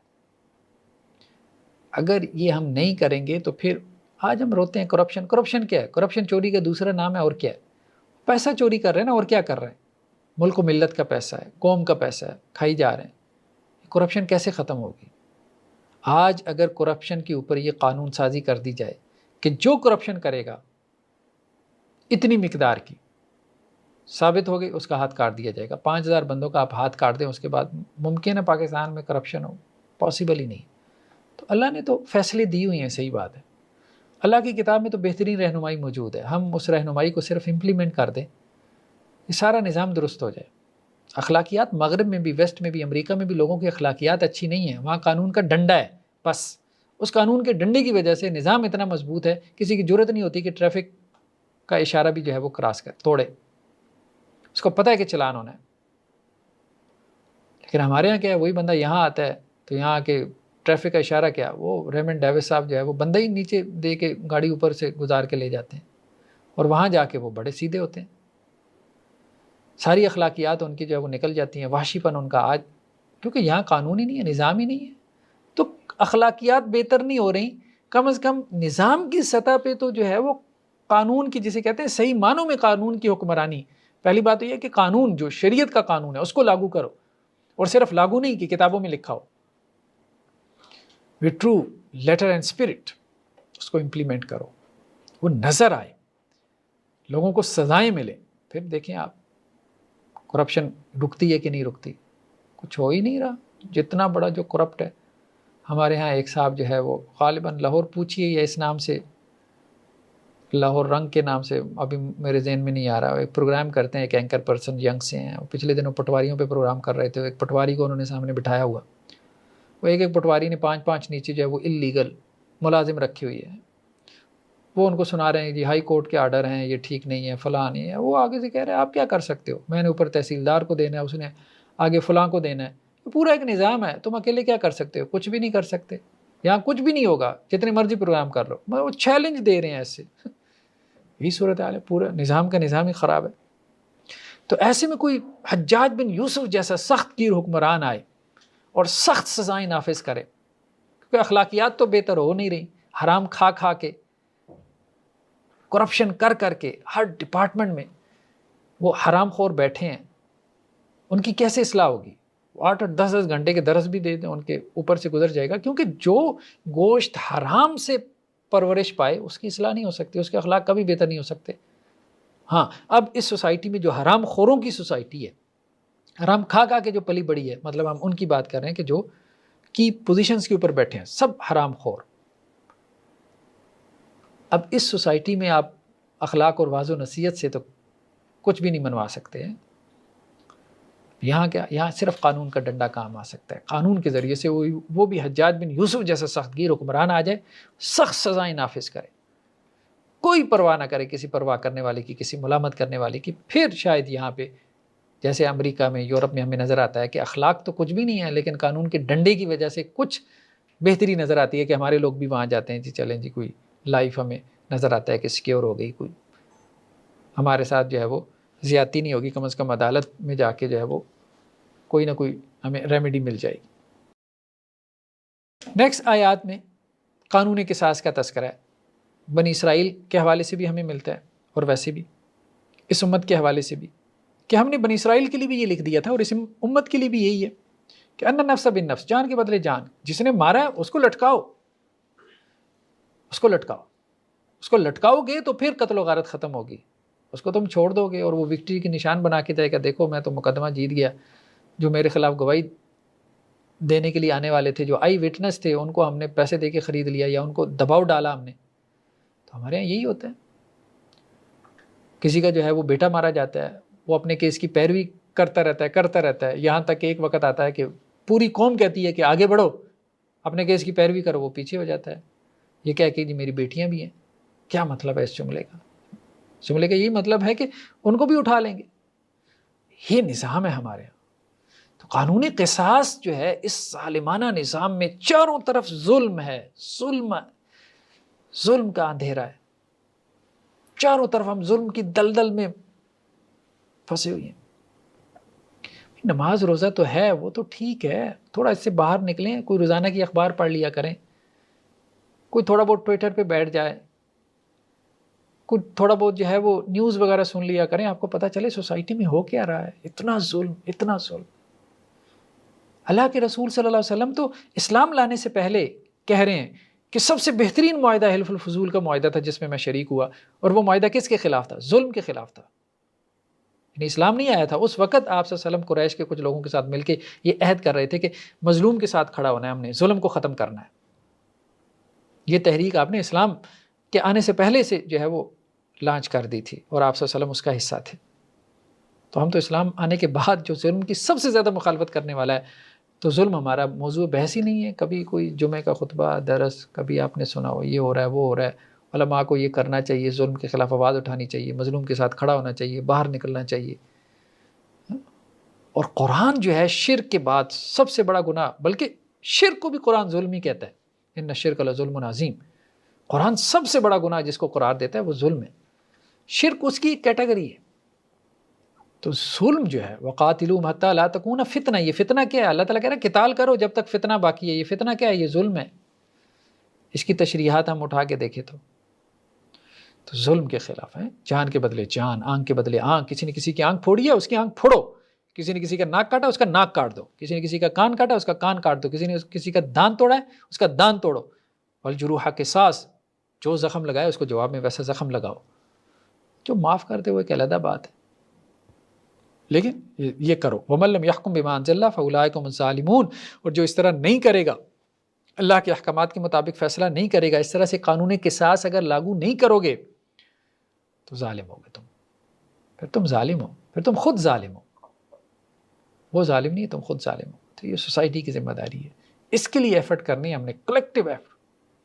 اگر یہ ہم نہیں کریں گے تو پھر آج ہم روتے ہیں کرپشن کیا ہے؟ کرپشن چوری کا دوسرا نام ہے. اور کیا ہے؟ پیسہ چوری کر رہے ہیں نا، اور کیا کر رہے ہیں؟ ملک و ملت کا پیسہ ہے، قوم کا پیسہ ہے، کھائی جا رہے ہیں. کرپشن کیسے ختم ہوگی؟ آج اگر کرپشن کے اوپر یہ قانون سازی کر دی جائے کہ جو کرپشن کرے گا اتنی مقدار کی ثابت ہو گئی، اس کا ہاتھ کاٹ دیا جائے گا. 5000 بندوں کا آپ ہاتھ کاٹ دیں، اس کے بعد ممکن ہے پاکستان میں کرپشن ہو؟ پاسبل ہی نہیں. تو اللہ نے تو فیصلے دی ہوئی ہیں، صحیح بات ہے. اللہ کی کتاب میں تو بہترین رہنمائی موجود ہے، ہم اس رہنمائی کو صرف امپلیمنٹ کر دیں، یہ سارا نظام درست ہو جائے. اخلاقیات مغرب میں بھی، ویسٹ میں بھی، امریکہ میں بھی لوگوں کی اخلاقیات اچھی نہیں ہیں. وہاں قانون کا ڈنڈا ہے، بس اس قانون کے ڈنڈے کی وجہ سے نظام اتنا مضبوط ہے، کسی کی جرت نہیں ہوتی کہ ٹریفک کا اشارہ بھی جو ہے وہ کراس کر توڑے، اس کو پتہ ہے کہ چلان ہونا ہے. لیکن ہمارے یہاں کیا ہے؟ وہی بندہ یہاں آتا ہے تو یہاں آ کے ٹریفک کا اشارہ کیا، وہ ریمنڈ ڈیوس صاحب جو ہے وہ بندہ ہی نیچے دے کے گاڑی اوپر سے گزار کے لے جاتے ہیں، اور وہاں جا کے وہ بڑے سیدھے ہوتے ہیں. ساری اخلاقیات ان کی جو ہے وہ نکل جاتی ہیں. وحشی پن ان کا آج، کیونکہ یہاں قانون ہی نہیں ہے، نظام ہی نہیں ہے، تو اخلاقیات بہتر نہیں ہو رہی. کم از کم نظام کی سطح پہ تو جو ہے وہ قانون کی، جسے کہتے ہیں صحیح معنوں میں قانون کی حکمرانی. پہلی بات یہ ہے کہ قانون جو شریعت کا قانون ہے اس کو لاگو کرو، اور صرف لاگو نہیں کہ کتابوں میں لکھا ہو، with true letter and spirit اس کو امپلیمنٹ کرو، وہ نظر آئے، لوگوں کو سزائیں ملیں. پھر دیکھیں آپ کرپشن رکتی ہے کہ نہیں رکتی؟ کچھ ہو ہی نہیں رہا. جتنا بڑا جو کرپٹ ہے، ہمارے ہاں ایک صاحب جو ہے وہ غالباً لاہور پوچھیے یا اس نام سے لاہور رنگ کے نام سے، ابھی میرے ذہن میں نہیں آ رہا، ایک پروگرام کرتے ہیں، ایک اینکر پرسن ینگ سے ہیں، پچھلے دنوں پٹواریوں پہ پروگرام کر رہے تھے، ایک پٹواری کو انہوں نے سامنے بٹھایا ہوا، وہ ایک پٹواری نے 5 نیچے جو ہے وہ اللیگل ملازم رکھی ہوئی ہے، وہ ان کو سنا رہے ہیں جی ہائی کورٹ کے آرڈر ہیں، یہ ٹھیک نہیں ہے، فلاں نہیں ہے، وہ آگے سے کہہ رہے ہیں آپ کیا کر سکتے ہو، میں نے اوپر تحصیلدار کو دینا ہے، اس نے آگے فلاں کو دینا ہے، پورا ایک نظام ہے، تم اکیلے کیا کر سکتے ہو، کچھ بھی نہیں کر سکتے، یہاں کچھ بھی نہیں ہوگا، جتنے مرضی پروگرام کر لو، میں وہ چیلنج دے رہے ہیں ایسے، یہی صورتحال ہے، پورا نظام کا نظام ہی خراب ہے۔ تو ایسے میں کوئی حجاج بن یوسف جیسا سخت گیر حکمران آئے اور سخت سزائیں نافذ کرے، کیونکہ اخلاقیات تو بہتر ہو نہیں رہی، حرام کھا کھا کے، کرپشن کر کر کے، ہر ڈپارٹمنٹ میں وہ حرام خور بیٹھے ہیں، ان کی کیسے اصلاح ہوگی؟ 8-10 گھنٹے کے درس بھی دے دیں ان کے اوپر سے گزر جائے گا، کیونکہ جو گوشت حرام سے پرورش پائے اس کی اصلاح نہیں ہو سکتی، اس کے اخلاق کبھی بہتر نہیں ہو سکتے۔ ہاں اب اس سوسائٹی میں جو حرام خوروں کی سوسائٹی ہے، حرام کھا کھا کے جو پلی بڑی ہے، مطلب ہم ان کی بات کر رہے ہیں کہ جو کی پوزیشنز کے اوپر بیٹھے ہیں، سب حرام خور۔ اب اس سوسائٹی میں آپ اخلاق اور واضح و نصیحت سے تو کچھ بھی نہیں منوا سکتے ہیں۔ یہاں کیا، یہاں صرف قانون کا ڈنڈا کام آ سکتا ہے، قانون کے ذریعے سے وہ بھی حجاج بن یوسف جیسا سخت گیر حکمران آ جائے، سخت سزائیں نافذ کرے، کوئی پرواہ نہ کرے کسی پرواہ کرنے والے کی، کسی ملامت کرنے والے کی، پھر شاید یہاں پہ جیسے امریکہ میں، یورپ میں ہمیں نظر آتا ہے کہ اخلاق تو کچھ بھی نہیں ہے، لیکن قانون کے ڈنڈے کی وجہ سے کچھ بہتری نظر آتی ہے کہ ہمارے لوگ بھی وہاں جاتے ہیں، جی چلیں جی کوئی لائف ہمیں نظر آتا ہے کہ سیکیور ہو گئی، کوئی ہمارے ساتھ جو ہے وہ زیادتی نہیں ہوگی، کم از کم عدالت میں جا کے جو ہے وہ کوئی نہ کوئی ہمیں ریمیڈی مل جائے گی۔ نیکسٹ آیات میں قانون قصاص کا تذکرہ ہے، بنی اسرائیل کے حوالے سے بھی ہمیں ملتا ہے، اور ویسے بھی اس امت کے حوالے سے بھی، کہ ہم نے بنی اسرائیل کے لیے بھی یہ لکھ دیا تھا اور اس امت کے لیے بھی یہی ہے کہ ان نفس بالنفس، جان کے بدلے جان، جس نے مارا ہے اس کو لٹکاؤ، اس کو لٹکاؤ، اس کو لٹکاؤ گے تو پھر قتل و غارت ختم ہوگی، اس کو تم چھوڑ دو گے اور وہ وکٹری کی نشان بنا کے جائے گا، دیکھو میں تو مقدمہ جیت گیا، جو میرے خلاف گواہی دینے کے لیے آنے والے تھے، جو آئی وٹنس تھے، ان کو ہم نے پیسے دے کے خرید لیا یا ان کو دباؤ ڈالا ہم نے۔ تو ہمارے یہاں یہی ہوتا ہے، کسی کا جو ہے وہ بیٹا مارا جاتا ہے، وہ اپنے کیس کی پیروی کرتا رہتا ہے، یہاں تک کہ ایک وقت آتا ہے کہ پوری قوم کہتی ہے کہ آگے بڑھو، اپنے کیس کی پیروی کرو، وہ پیچھے ہو جاتا ہے، یہ کہہ کہ جی میری بیٹیاں بھی ہیں۔ کیا مطلب ہے اس جملے کا؟ جملے کا یہی مطلب ہے کہ ان کو بھی اٹھا لیں گے، یہ نظام ہے ہمارے یہاں۔ تو قانون قصاص جو ہے اس ظالمانہ نظام میں چاروں طرف ظلم ہے، ظلم کا اندھیرا ہے، چاروں طرف ہم ظلم کی دلدل میں پھنسے ہوئے ہیں۔ نماز روزہ تو ہے، وہ تو ٹھیک ہے، تھوڑا اس سے باہر نکلیں، کوئی روزانہ کی اخبار پڑھ لیا کریں، کوئی تھوڑا بہت ٹویٹر پہ بیٹھ جائے، کوئی تھوڑا بہت جو ہے وہ نیوز وغیرہ سن لیا کریں، آپ کو پتہ چلے سوسائٹی میں ہو کیا رہا ہے، اتنا ظلم، اتنا ظلم۔ اللہ کے رسول صلی اللہ علیہ وسلم تو اسلام لانے سے پہلے کہہ رہے ہیں کہ سب سے بہترین معاہدہ حلف الفضول کا معاہدہ تھا جس میں میں شریک ہوا، اور وہ معاہدہ کس کے خلاف تھا؟ ظلم کے خلاف تھا۔ یعنی اسلام نہیں آیا تھا اس وقت، آپ صلی اللہ علیہ وسلم قریش کے کچھ لوگوں کے ساتھ مل کے یہ عہد کر رہے تھے کہ مظلوم کے ساتھ کھڑا ہونا ہے، ہم نے ظلم کو ختم کرنا ہے۔ یہ تحریک آپ نے اسلام کے آنے سے پہلے سے جو ہے وہ لانچ کر دی تھی، اور آپ صلی اللہ علیہ وسلم اس کا حصہ تھے۔ تو ہم تو اسلام آنے کے بعد جو ظلم کی سب سے زیادہ مخالفت کرنے والا ہے، تو ظلم ہمارا موضوع بحث ہی نہیں ہے۔ کبھی کوئی جمعہ کا خطبہ، درس، کبھی آپ نے سنا ہو یہ ہو رہا ہے وہ ہو رہا ہے، علماء کو یہ کرنا چاہیے، ظلم کے خلاف آواز اٹھانی چاہیے، مظلوم کے ساتھ کھڑا ہونا چاہیے، باہر نکلنا چاہیے۔ اور قرآن جو ہے شرک کے بعد سب سے بڑا گناہ، بلکہ شرک کو بھی قرآن ظلم ہی کہتا ہے، ان الشرک لظلم عظیم۔ قرآن سب سے بڑا گناہ جس کو قرار دیتا ہے وہ ظلم ہے، شرک اس کی کیٹیگری ہے۔ تو ظلم جو ہے وَقَاتِلُوهُمْ حَتَّى لَا تَكُونَ فتنہ، یہ فتنہ کیا ہے؟ اللہ تعالیٰ کہہ رہا ہے قتال کرو جب تک فتنہ باقی ہے۔ یہ فتنہ کیا ہے؟ یہ ظلم ہے۔ اس کی تشریحات ہم اٹھا کے دیکھیں تو ظلم کے خلاف ہے، جان کے بدلے جان، آنکھ کے بدلے آنکھ، کسی نے کسی کی آنکھ پھوڑی ہے اس کی آنکھ پھوڑو، کسی نے کسی کا ناک کاٹا اس کا ناک کاٹ دو، کسی نے کسی کا کان کاٹا اس کا کان کاٹ دو، کسی نے کسی کا دان توڑا ہے اس کا دان توڑو۔ والجروح قصاص، جو زخم لگائے اس کو جواب میں ویسا زخم لگاؤ۔ جو معاف کر دے وہ ایک علیحدہ بات ہے، لیکن یہ کرو۔ وَمَن لَّمْ يَحْكُم بِمَا أَنزَلَ اللَّهُ فَأُولَٰئِكَ هُمُ الظَّالِمُونَ، اور جو اس طرح نہیں کرے گا، اللہ کے احکامات کے مطابق فیصلہ نہیں کرے گا، اس طرح سے قانون قصاص اگر لاگو نہیں کرو گے تو ظالم ہو گے تم، پھر تم ظالم ہو، پھر تم خود ظالم ہو، وہ ظالم نہیں ہے، تم خود ظالم ہو۔ تو یہ سوسائٹی کی ذمہ داری ہے، اس کے لیے ایفرٹ کرنی ہے ہم نے، کلیکٹیو ایفرٹ،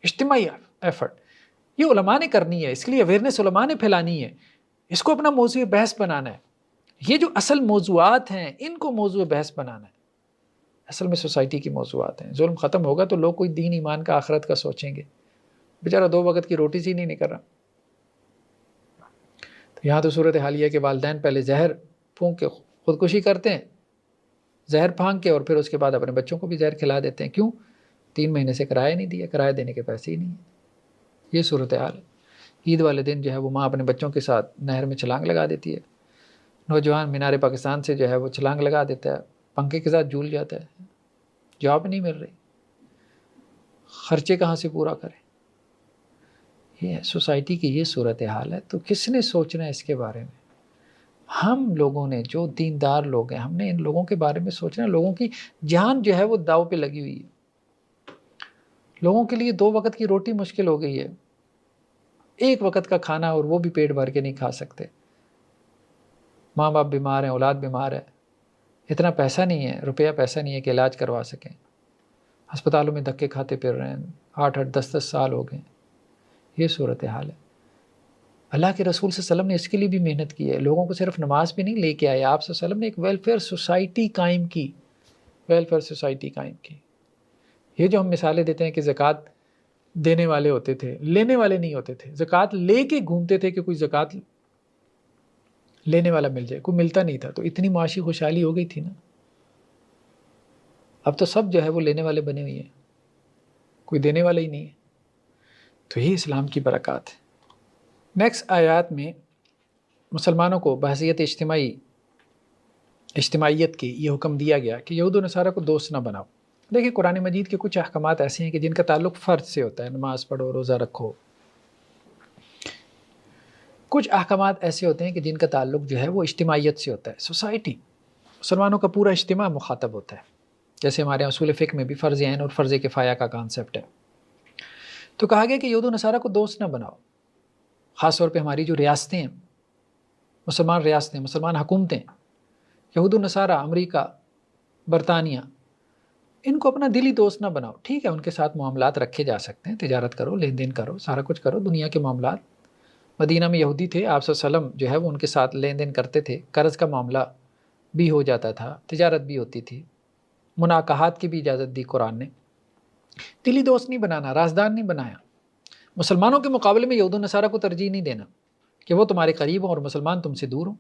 اجتماعی ایفرٹ، یہ علماء نے کرنی ہے، اس کے لیے اویئرنیس علماء نے پھیلانی ہے، اس کو اپنا موضوع بحث بنانا ہے۔ یہ جو اصل موضوعات ہیں ان کو موضوع بحث بنانا ہے، اصل میں سوسائٹی کی موضوعات ہیں۔ ظلم ختم ہوگا تو لوگ کوئی دین ایمان کا آخرت کا سوچیں گے، بیچارہ 2 وقت کی روٹی سے ہی نہیں کر رہا۔ تو یہاں تو صورت حال یہ ہے کہ والدین پہلے زہر پھونک کے خودکشی کرتے ہیں، زہر پھانک کے، اور پھر اس کے بعد اپنے بچوں کو بھی زہر کھلا دیتے ہیں۔ کیوں؟ 3 مہینے سے کرایہ نہیں دیا، کرایہ دینے کے پیسے ہی نہیں ہیں۔ یہ صورت حال ہے۔ عید والے دن جو ہے وہ ماں اپنے بچوں کے ساتھ نہر میں چھلانگ لگا دیتی ہے، نوجوان مینار پاکستان سے جو ہے وہ چھلانگ لگا دیتا ہے، پنکھے کے ساتھ جھول جاتا ہے، جاب نہیں مل رہی، خرچے کہاں سے پورا کرے۔ یہ سوسائٹی کی یہ صورت حال ہے۔ تو کس نے سوچنا ہے اس کے بارے میں؟ ہم لوگوں نے، جو دیندار لوگ ہیں، ہم نے ان لوگوں کے بارے میں سوچنا ہے۔ لوگوں کی جان جو ہے وہ داؤ پہ لگی ہوئی ہے، لوگوں کے لیے 2 وقت کی روٹی مشکل ہو گئی ہے، 1 وقت کا کھانا، اور وہ بھی پیٹ بھر کے نہیں کھا سکتے۔ ماں باپ بیمار ہیں، اولاد بیمار ہے، اتنا پیسہ نہیں ہے، روپیہ پیسہ نہیں ہے کہ علاج کروا سکیں، ہسپتالوں میں دھکے کھاتے پھر رہے ہیں، 8-8 10-10 سال ہو گئے۔ یہ صورت حال ہے۔ اللہ کے رسول صلی اللہ علیہ وسلم نے اس کے لیے بھی محنت کی ہے، لوگوں کو صرف نماز پہ نہیں لے کے آئے، آپ صلی اللہ علیہ وسلم نے ایک ویلفیئر سوسائٹی قائم کی، ویلفیئر سوسائٹی قائم کی۔ یہ جو ہم مثالیں دیتے ہیں کہ زکوٰۃ دینے والے ہوتے تھے، لینے والے نہیں ہوتے تھے، زکوٰۃ لے کے گھومتے تھے کہ کوئی زکوٰۃ لینے والا مل جائے، کوئی ملتا نہیں تھا، تو اتنی معاشی خوشحالی ہو گئی تھی نا۔ اب تو سب جو ہے وہ لینے والے بنے ہوئے ہیں، کوئی دینے والا ہی نہیں ہے۔ تو یہ اسلام کی برکات ہے۔ نیکسٹ آیات میں مسلمانوں کو بحیثیت اجتماعیت کی یہ حکم دیا گیا کہ یہود و نصارہ کو دوست نہ بناؤ۔ دیکھیں قرآن مجید کے کچھ احکامات ایسے ہیں کہ جن کا تعلق فرد سے ہوتا ہے، نماز پڑھو، روزہ رکھو۔ کچھ احکامات ایسے ہوتے ہیں کہ جن کا تعلق جو ہے وہ اجتماعیت سے ہوتا ہے، سوسائٹی، مسلمانوں کا پورا اجتماع مخاطب ہوتا ہے، جیسے ہمارے اصول فقہ میں بھی فرض عین اور فرض کفایہ کا کانسیپٹ ہے۔ تو کہا گیا کہ یہود و نصارہ کو دوست نہ بناؤ، خاص طور پہ ہماری جو ریاستیں ہیں، مسلمان ریاستیں، مسلمان حکومتیں، یہود و نصارہ، امریکہ، برطانیہ، ان کو اپنا دلی دوست نہ بناؤ۔ ٹھیک ہے، ان کے ساتھ معاملات رکھے جا سکتے ہیں، تجارت کرو، لین دین کرو، سارا کچھ کرو، دنیا کے معاملات۔ مدینہ میں یہودی تھے، آپ صلی اللہ علیہ وسلم جو ہے وہ ان کے ساتھ لین دین کرتے تھے، قرض کا معاملہ بھی ہو جاتا تھا، تجارت بھی ہوتی تھی، مناکحات کی بھی اجازت دی قرآن نے۔ دلی دوست نہیں بنانا، رازدار نہیں بنایا۔ مسلمانوں کے مقابلے میں یہود و نصارہ کو ترجیح نہیں دینا کہ وہ تمہارے قریب ہوں اور مسلمان تم سے دور ہوں۔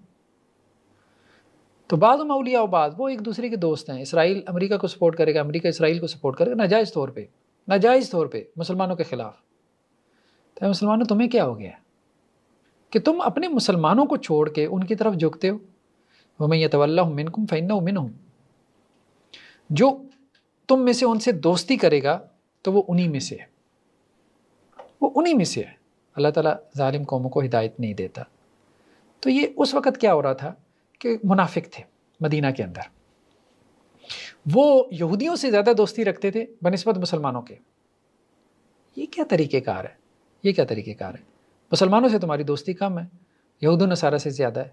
تو بعض اولیاء و بعض وہ ایک دوسرے کے دوست ہیں۔ اسرائیل امریکہ کو سپورٹ کرے گا، امریکہ اسرائیل کو سپورٹ کرے گا، ناجائز طور پہ مسلمانوں کے خلاف۔ تو مسلمانوں تمہیں کیا ہو گیا کہ تم اپنے مسلمانوں کو چھوڑ کے ان کی طرف جھکتے ہو؟ وَمَن يَتَوَلَّهُم مِّنكُمْ فَإِنَّهُ مِنْهُمْ، جو تم میں سے ان سے دوستی کرے گا تو وہ انہی میں سے ہے، وہ انہی میں سے ہے۔ اللہ تعالیٰ ظالم قوموں کو ہدایت نہیں دیتا۔ تو یہ اس وقت کیا ہو رہا تھا کہ منافق تھے مدینہ کے اندر، وہ یہودیوں سے زیادہ دوستی رکھتے تھے بنسبت مسلمانوں کے۔ یہ کیا طریقہ کار ہے؟ یہ کیا طریقہ کار ہے؟ مسلمانوں سے تمہاری دوستی کم ہے، یہود و نصارہ سے زیادہ ہے۔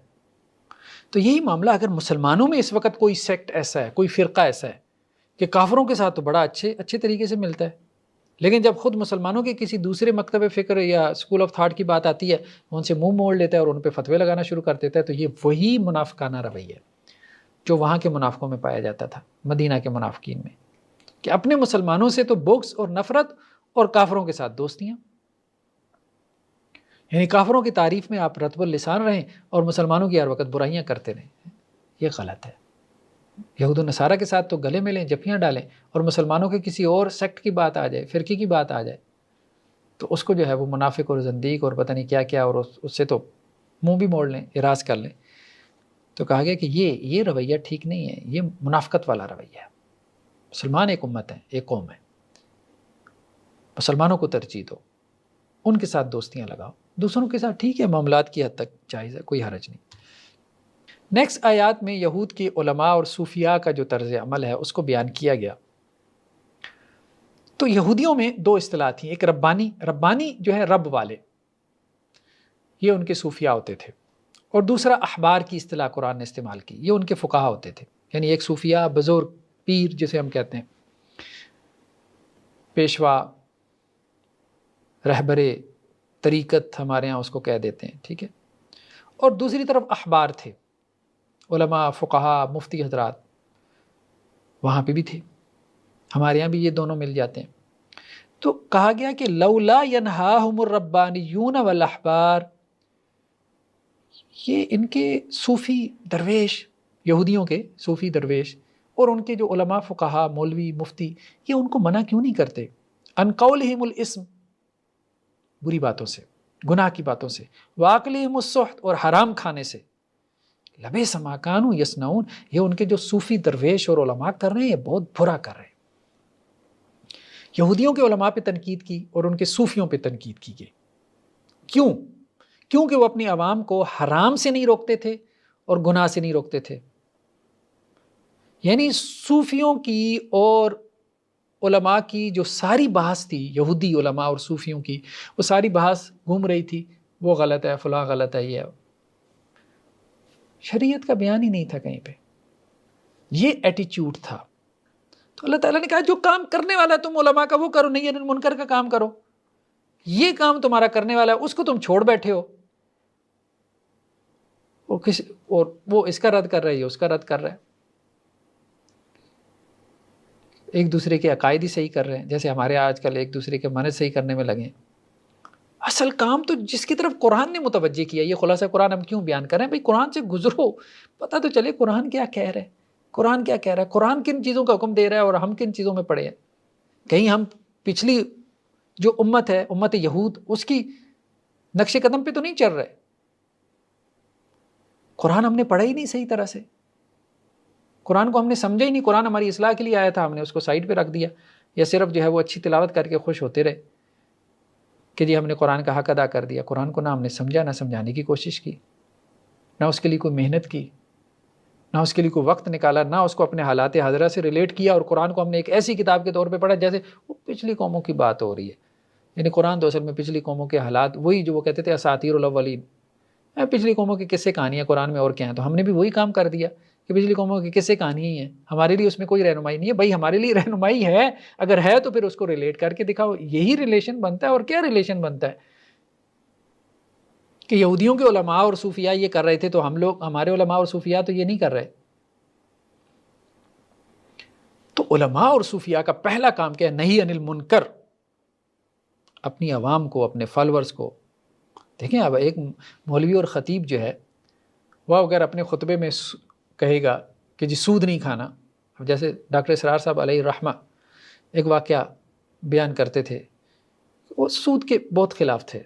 تو یہی معاملہ اگر مسلمانوں میں اس وقت کوئی سیکٹ ایسا ہے، کوئی فرقہ ایسا ہے کہ کافروں کے ساتھ تو بڑا اچھے طریقے سے ملتا ہے، لیکن جب خود مسلمانوں کے کسی دوسرے مکتب فکر یا اسکول آف تھاٹ کی بات آتی ہے، ان سے منہ موڑ لیتا ہے اور ان پہ فتوے لگانا شروع کر دیتا ہے، تو یہ وہی منافقانہ رویہ ہے جو وہاں کے منافقوں میں پایا جاتا تھا، مدینہ کے منافقین میں، کہ اپنے مسلمانوں سے تو بغض اور نفرت، اور کافروں کے ساتھ دوستیاں۔ یعنی کافروں کی تعریف میں آپ رطب اللسان رہیں اور مسلمانوں کی ہر وقت برائیاں کرتے رہیں، یہ غلط ہے۔ یہود و نصارہ کے ساتھ تو گلے ملیں، جفیاں ڈالیں، اور مسلمانوں کے کسی اور سیکٹ کی بات آ جائے، فرقے کی بات آ جائے، تو اس کو جو ہے وہ منافق اور زندیق اور پتہ نہیں کیا کیا، اور اس سے تو منہ بھی موڑ لیں، اراض کر لیں۔ تو کہا گیا کہ یہ رویہ ٹھیک نہیں ہے، یہ منافقت والا رویہ ہے۔ مسلمان ایک امت ہے، ایک قوم ہے، مسلمانوں کو ترجیح دو، ان کے ساتھ دوستیاں لگاؤ، دوسروں کے ساتھ ٹھیک ہے معاملات کی حد تک جائز ہے، کوئی حرج نہیں۔ نیکسٹ آیات میں یہود کے علماء اور صوفیاء کا جو طرز عمل ہے اس کو بیان کیا گیا۔ تو یہودیوں میں 2 اصطلاحات تھیں، ایک ربانی جو ہے رب والے، یہ ان کے صوفیاء ہوتے تھے، اور دوسرا احبار کی اصطلاح قرآن نے استعمال کی، یہ ان کے فقہا ہوتے تھے. یعنی ایک صوفیاء، بزرگ، پیر جسے ہم کہتے ہیں، پیشوا، رہبر طریقت ہمارے ہاں اس کو کہہ دیتے ہیں، ٹھیک ہے. اور دوسری طرف احبار تھے، علماء، فقہا، مفتی حضرات وہاں پہ بھی تھے. ہمارے یہاں بھی یہ دونوں مل جاتے ہیں. تو کہا گیا کہ لولا ینہاہم الربانیون والاحبار، یہ ان کے صوفی درویش، یہودیوں کے صوفی درویش اور ان کے جو علماء، فقہا، مولوی، مفتی، یہ ان کو منع کیوں نہیں کرتے؟ ان قولہم الاسم، بری باتوں سے، گناہ کی باتوں سے، واکلہم السحت، اور حرام کھانے سے. لبئس ما کانوا یصنعون، یہ ان کے جو صوفی درویش اور علماء کر رہے ہیں یہ بہت برا کر رہے ہیں. یہودیوں کے علماء پہ تنقید کی اور ان کے صوفیوں پہ تنقید کی گئی. کیوں؟ کیونکہ وہ اپنی عوام کو حرام سے نہیں روکتے تھے اور گناہ سے نہیں روکتے تھے. یعنی صوفیوں کی اور علماء کی جو ساری بحث تھی، یہودی علماء اور صوفیوں کی، وہ ساری بحث گھوم رہی تھی، وہ غلط ہے، فلاں غلط ہے، یہ شریعت کا بیان ہی نہیں تھا کہیں پہ. یہ ایٹیچیوڈ تھا. تو اللہ تعالیٰ نے کہا جو کام کرنے والا تم علماء کا وہ کرو، نہیں ہے منکر کا کام کرو. یہ کام تمہارا کرنے والا ہے، اس کو تم چھوڑ بیٹھے ہو. اور وہ اس کا رد کر رہا ہے، اس کا رد کر رہا ہے. ایک دوسرے کے عقائد ہی صحیح کر رہے ہیں، جیسے ہمارے آج کل ایک دوسرے کے منہج صحیح کرنے میں لگے. اصل کام تو جس کی طرف قرآن نے متوجہ کیا، یہ خلاصہ قرآن ہم کیوں بیان کر رہے ہیں؟ بھائی قرآن سے گزرو، پتہ تو چلے قرآن کیا کہہ رہا ہے، قرآن کیا کہہ رہا ہے، قرآن کن چیزوں کا حکم دے رہا ہے اور ہم کن چیزوں میں پڑے ہیں. کہیں ہم پچھلی جو امت ہے، امت یہود، اس کی نقش قدم پہ تو نہیں چل رہے. قرآن ہم نے پڑھا ہی نہیں صحیح طرح سے، قرآن کو ہم نے سمجھا ہی نہیں. قرآن ہماری اصلاح کے لیے آیا تھا، ہم نے اس کو سائڈ پہ رکھ دیا، یا صرف جو ہے وہ اچھی تلاوت کر کے خوش ہوتے رہے کہ جی ہم نے قرآن کا حق ادا کر دیا. قرآن کو نہ ہم نے سمجھا، نہ سمجھانے کی کوشش کی، نہ اس کے لیے کوئی محنت کی، نہ اس کے لیے کوئی وقت نکالا، نہ اس کو اپنے حالات حاضرہ سے ریلیٹ کیا. اور قرآن کو ہم نے ایک ایسی کتاب کے طور پہ پڑھا جیسے وہ پچھلی قوموں کی بات ہو رہی ہے. یعنی قرآن تو اصل میں پچھلی قوموں کے حالات، وہی جو وہ کہتے تھے اساطیر الاولین، پچھلی قوموں کی قصے کہانیاں قرآن میں اور کیا ہیں. تو ہم نے بھی وہی کام کر دیا کہ پچھلی قوموں کی قصے کہانی ہی ہیں، ہمارے لیے اس میں کوئی رہنمائی نہیں ہے. بھائی ہمارے لیے رہنمائی ہے، اگر ہے تو پھر اس کو ریلیٹ کر کے دکھاؤ. یہی ریلیشن بنتا ہے. اور کیا ریلیشن بنتا ہے کہ یہودیوں کے علماء اور صوفیاء یہ کر رہے تھے تو ہم لوگ، ہمارے علماء اور صوفیاء تو یہ نہیں کر رہے. تو علماء اور صوفیاء کا پہلا کام کیا ہے؟ نہی عن المنکر. اپنی عوام کو، اپنے فالورز کو دیکھیں. اب ایک مولوی اور خطیب جو ہے وہ اگر اپنے خطبے میں کہے گا کہ جی سود نہیں کھانا، جیسے ڈاکٹر اسرار صاحب علیہ الرحمہ ایک واقعہ بیان کرتے تھے، وہ سود کے بہت خلاف تھے.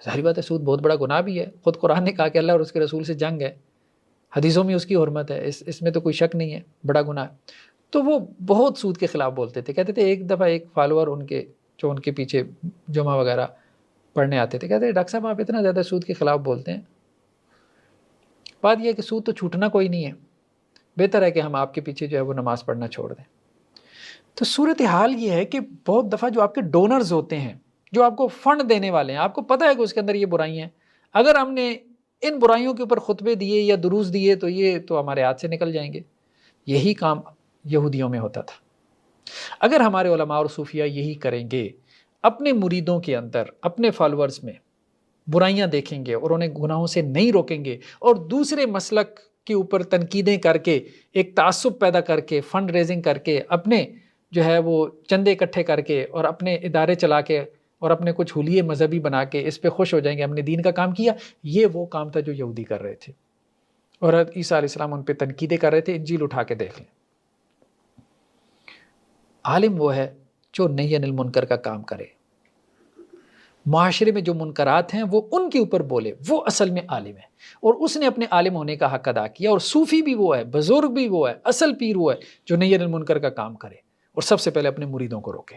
ظاہری بات ہے سود بہت بڑا گناہ بھی ہے. خود قرآن نے کہا کہ اللہ اور اس کے رسول سے جنگ ہے، حدیثوں میں اس کی حرمت ہے، اس میں تو کوئی شک نہیں ہے، بڑا گناہ ہے. تو وہ بہت سود کے خلاف بولتے تھے. کہتے تھے ایک دفعہ ایک فالوور ان کے جو ان کے پیچھے جمعہ وغیرہ پڑھنے آتے تھے، کہتے ہیں ڈاکٹر صاحب آپ اتنا زیادہ سود کے خلاف بولتے ہیں، بات یہ ہے کہ سود تو چھوٹنا کوئی نہیں ہے، بہتر ہے کہ ہم آپ کے پیچھے جو ہے وہ نماز پڑھنا چھوڑ دیں. تو صورتحال یہ ہے کہ بہت دفعہ جو آپ کے ڈونرز ہوتے ہیں، جو آپ کو فنڈ دینے والے ہیں، آپ کو پتہ ہے کہ اس کے اندر یہ برائیاں ہیں، اگر ہم نے ان برائیوں کے اوپر خطبے دیے یا دروس دیے تو یہ تو ہمارے ہاتھ سے نکل جائیں گے. یہی کام یہودیوں میں ہوتا تھا. اگر ہمارے علماء اور صوفیاء یہی کریں گے، اپنے مریدوں کے اندر، اپنے فالورز میں برائیاں دیکھیں گے اور انہیں گناہوں سے نہیں روکیں گے، اور دوسرے مسلک کے اوپر تنقیدیں کر کے، ایک تعصب پیدا کر کے، فنڈ ریزنگ کر کے، اپنے جو ہے وہ چندے اکٹھے کر کے اور اپنے ادارے چلا کے اور اپنے کچھ حلیے مذہبی بنا کے اس پہ خوش ہو جائیں گے ہم نے دین کا کام کیا. یہ وہ کام تھا جو یہودی کر رہے تھے، اور عیسیٰ علیہ السلام ان پہ تنقیدیں کر رہے تھے. انجیل اٹھا کے دیکھ لیں. عالم وہ ہے جو نہی عن المنکر کا کام کرے، معاشرے میں جو منکرات ہیں وہ ان کے اوپر بولے، وہ اصل میں عالم ہے. اور اس نے اپنے عالم ہونے کا حق ادا کیا. اور صوفی بھی وہ ہے، بزرگ بھی وہ ہے، اصل پیر وہ ہے جو نہی عن المنکر کا کام کرے اور سب سے پہلے اپنے مریدوں کو روکے.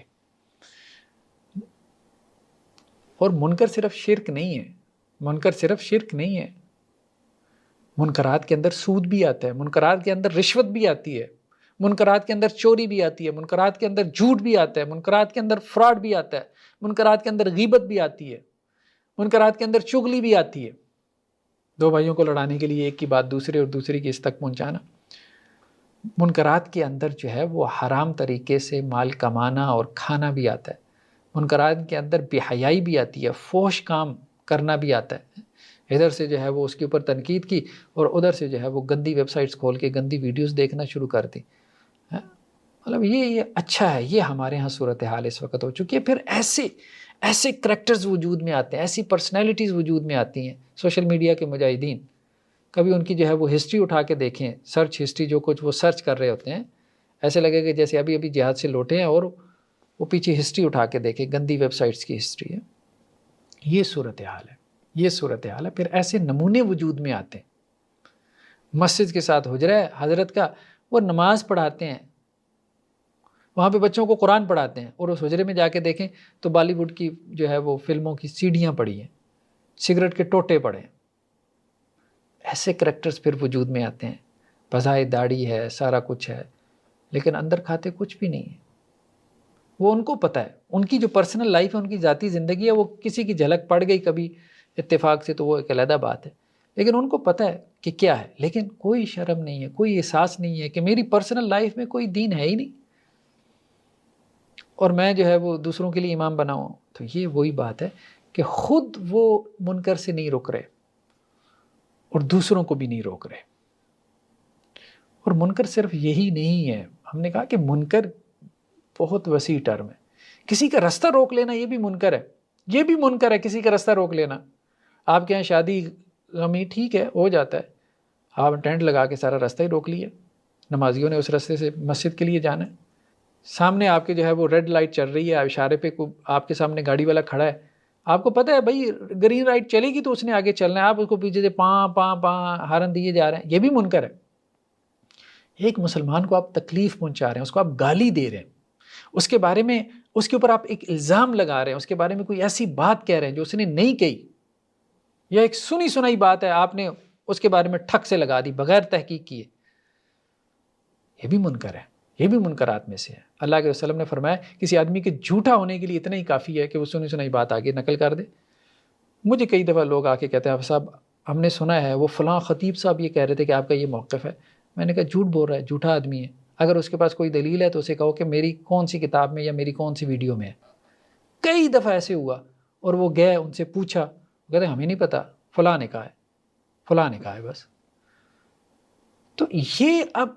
اور منکر صرف شرک نہیں ہے، منکر صرف شرک نہیں ہے، منکرات کے اندر سود بھی آتا ہے، منکرات کے اندر رشوت بھی آتی ہے، منکرات کے اندر چوری بھی آتی ہے، منکرات کے اندر جھوٹ بھی آتا ہے، منکرات کے اندر فراڈ بھی آتا ہے، منکرات کے اندر غیبت بھی آتی ہے. منکرات کے اندر چغلی بھی آتی ہے، دو بھائیوں کو لڑانے کے لیے ایک کی بات دوسرے اور دوسری کی اس تک پہنچانا۔ منکرات کے اندر جو ہے وہ حرام طریقے سے مال کمانا اور کھانا بھی آتا ہے، منکرات کے اندر بے حیائی بھی آتی ہے، فحش کام کرنا بھی آتا ہے۔ ادھر سے جو ہے وہ اس کے اوپر تنقید کی اور ادھر سے جو ہے وہ گندی ویب سائٹس کھول کے گندی ویڈیوز دیکھنا شروع کر دی۔ مطلب یہ اچھا ہے، یہ ہمارے ہاں صورتحال اس وقت ہو چکی ہے۔ پھر ایسے کریکٹرز وجود میں آتے ہیں، ایسی پرسنالٹیز وجود میں آتی ہیں سوشل میڈیا کے مجاہدین، کبھی ان کی جو ہے وہ ہسٹری اٹھا کے دیکھیں، سرچ ہسٹری جو کچھ وہ سرچ کر رہے ہوتے ہیں، ایسے لگے کہ جیسے ابھی جہاد سے لوٹے ہیں، اور وہ پیچھے ہسٹری اٹھا کے دیکھیں، گندی ویب سائٹس کی ہسٹری ہے۔ یہ صورتحال ہے، یہ صورتحال ہے۔ پھر ایسے نمونے وجود میں آتے ہیں، مسجد کے ساتھ حجرہ ہے حضرت کا، وہ نماز پڑھاتے ہیں، وہاں پہ بچوں کو قرآن پڑھاتے ہیں، اور اس حجرے میں جا کے دیکھیں تو بالی ووڈ کی جو ہے وہ فلموں کی سیڈیاں پڑی ہیں، سگریٹ کے ٹوٹے پڑے ہیں۔ ایسے کریکٹرز پھر وجود میں آتے ہیں، بظاہر داڑھی ہے، سارا کچھ ہے، لیکن اندر کھاتے کچھ بھی نہیں ہے۔ وہ ان کو پتہ ہے، ان کی جو پرسنل لائف ہے، ان کی ذاتی زندگی ہے، وہ کسی کی جھلک پڑ گئی کبھی اتفاق سے تو وہ ایک علیحدہ بات ہے، لیکن ان کو پتہ ہے کہ کیا ہے، لیکن کوئی شرم نہیں ہے، کوئی احساس نہیں ہے کہ میری پرسنل لائف میں کوئی دین ہے ہی نہیں، اور میں جو ہے وہ دوسروں کے لیے امام بناؤں۔ تو یہ وہی بات ہے کہ خود وہ منکر سے نہیں روک رہے اور دوسروں کو بھی نہیں روک رہے۔ اور منکر صرف یہی نہیں ہے، ہم نے کہا کہ منکر بہت وسیع ٹرم ہے۔ کسی کا رستہ روک لینا یہ بھی منکر ہے، یہ بھی منکر ہے، کسی کا رستہ روک لینا۔ آپ کے یہاں شادی غمی ٹھیک ہے، ہو جاتا ہے، آپ ٹینٹ لگا کے سارا راستہ ہی روک لیا، نمازیوں نے اس راستے سے مسجد کے لیے جانا ہے، سامنے آپ کے جو ہے وہ ریڈ لائٹ چل رہی ہے، اشارے پہ آپ کے سامنے گاڑی والا کھڑا ہے، آپ کو پتہ ہے بھائی گرین لائٹ چلے گی تو اس نے آگے چلنا ہے، آپ اس کو پیچھے سے پاں پاں پاں ہارن دیے جا رہے ہیں، یہ بھی منکر ہے۔ ایک مسلمان کو آپ تکلیف پہنچا رہے ہیں، اس کو آپ گالی دے رہے ہیں، اس کے بارے میں اس کے اوپر آپ ایک الزام لگا رہے ہیں، اس کے بارے میں کوئی ایسی بات کہہ رہے ہیں جو اس نے نہیں کہی، یا ایک سنی سنائی بات ہے آپ نے اس کے بارے میں ٹھک سے لگا دی بغیر تحقیق کیے، یہ بھی منکر ہے، یہ بھی منکرات میں سے ہے۔ اللہ کے وسلم نے فرمایا کسی آدمی کے جھوٹا ہونے کے لیے اتنا ہی کافی ہے کہ وہ سنی سنائی بات آگے نقل کر دے۔ مجھے کئی دفعہ لوگ آ کے کہتے ہیں صاحب ہم نے سنا ہے وہ فلاں خطیب صاحب یہ کہہ رہے تھے کہ آپ کا یہ موقف ہے۔ میں نے کہا جھوٹ بول رہا ہے، جھوٹا آدمی ہے، اگر اس کے پاس کوئی دلیل ہے تو اسے کہو کہ میری کون سی کتاب میں یا میری کون سی ویڈیو میں ہے۔ کئی دفعہ ایسے ہوا، اور وہ گئے ان سے پوچھا، کہتے ہیں ہمیں نہیں پتا، فلاں نے کہا ہے، فلاں نے کہا ہے بس۔ تو یہ اب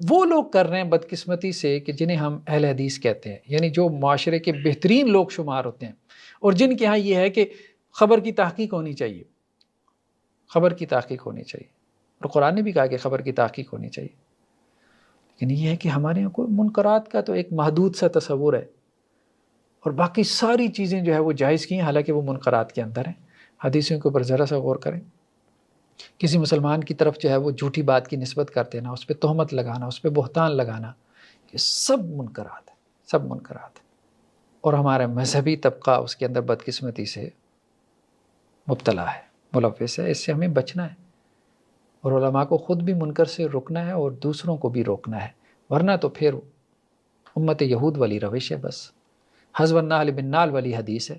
وہ لوگ کر رہے ہیں بدقسمتی سے کہ جنہیں ہم اہل حدیث کہتے ہیں، یعنی جو معاشرے کے بہترین لوگ شمار ہوتے ہیں، اور جن کے ہاں یہ ہے کہ خبر کی تحقیق ہونی چاہیے، خبر کی تحقیق ہونی چاہیے، اور قرآن نے بھی کہا کہ خبر کی تحقیق ہونی چاہیے، لیکن یہ ہے کہ ہمارے یہاں کوئی منکرات کا تو ایک محدود سا تصور ہے، اور باقی ساری چیزیں جو ہے وہ جائز کی ہیں، حالانکہ وہ منکرات کے اندر ہیں۔ حدیثوں کے اوپر ذرا سا غور کریں، کسی مسلمان کی طرف جو ہے وہ جھوٹی بات کی نسبت کر دینا، اس پہ تہمت لگانا، اس پہ بہتان لگانا، یہ سب منکرات ہیں، سب منکرات ہیں، اور ہمارا مذہبی طبقہ اس کے اندر بدقسمتی سے مبتلا ہے، ملوث ہے، اس سے ہمیں بچنا ہے، اور علماء کو خود بھی منکر سے روکنا ہے اور دوسروں کو بھی روکنا ہے، ورنہ تو پھر امت یہود والی روش ہے، بس حذو النعل بالنعل والی حدیث ہے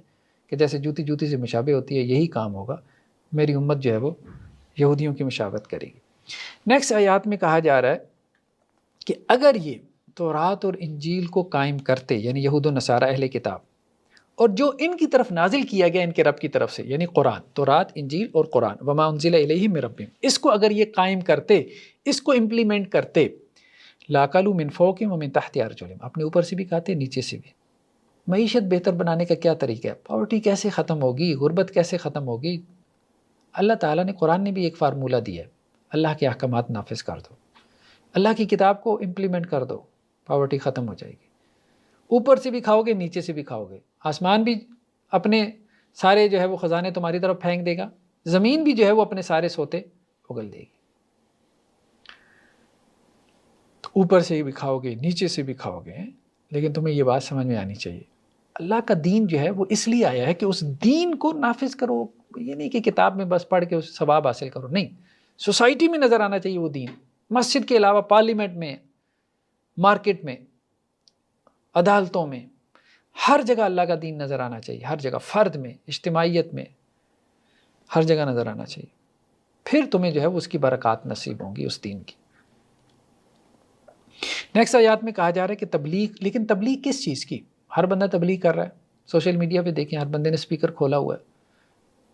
کہ جیسے جوتی جوتی سے مشابہ ہوتی ہے، یہی کام ہوگا، میری امت جو ہے وہ یہودیوں کی مشابہت کرے گی۔ نیکسٹ آیات میں کہا جا رہا ہے کہ اگر یہ تورات اور انجیل کو قائم کرتے، یعنی یہود و نصارہ اہل کتاب، اور جو ان کی طرف نازل کیا گیا ان کے رب کی طرف سے، یعنی قرآن، تورات، انجیل اور قرآن، وما انزل الیہم من ربہم، اس کو اگر یہ قائم کرتے، اس کو امپلیمنٹ کرتے، لاکلوا من فوقہم ومن تحت ارجلہم، اپنے اوپر سے بھی کھاتے، نیچے سے بھی۔ معیشت بہتر بنانے کا کیا طریقہ ہے؟ پاورٹی کیسے ختم ہوگی، غربت کیسے ختم ہوگی؟ اللہ تعالیٰ نے قرآن نے بھی ایک فارمولہ دیا ہے، اللہ کے احکامات نافذ کر دو، اللہ کی کتاب کو امپلیمنٹ کر دو، پاورٹی ختم ہو جائے گی۔ اوپر سے بھی کھاؤ گے، نیچے سے بھی کھاؤ گے، آسمان بھی اپنے سارے جو ہے وہ خزانے تمہاری طرف پھینک دے گا، زمین بھی جو ہے وہ اپنے سارے سوتے اگل دے گی۔ تو اوپر سے بھی کھاؤ گے، نیچے سے بھی کھاؤ گے، لیکن تمہیں یہ بات سمجھ میں آنی چاہیے، اللہ کا دین جو ہے وہ اس لیے آیا ہے کہ اس دین کو نافذ کرو، یہ نہیں کہ کتاب میں بس پڑھ کے اس ثواب حاصل کرو، نہیں، سوسائٹی میں نظر آنا چاہیے وہ دین، مسجد کے علاوہ پارلیمنٹ میں، مارکیٹ میں، عدالتوں میں، ہر جگہ اللہ کا دین نظر آنا چاہیے، ہر جگہ، فرد میں، اجتماعیت میں، ہر جگہ نظر آنا چاہیے، پھر تمہیں جو ہے وہ اس کی برکات نصیب ہوں گی اس دین کی۔ نیکسٹ آیات میں کہا جا رہا ہے کہ تبلیغ، لیکن تبلیغ کس چیز کی؟ ہر بندہ تبلیغ کر رہا ہے، سوشل میڈیا پہ دیکھیں ہر بندے نے اسپیکر کھولا ہوا ہے،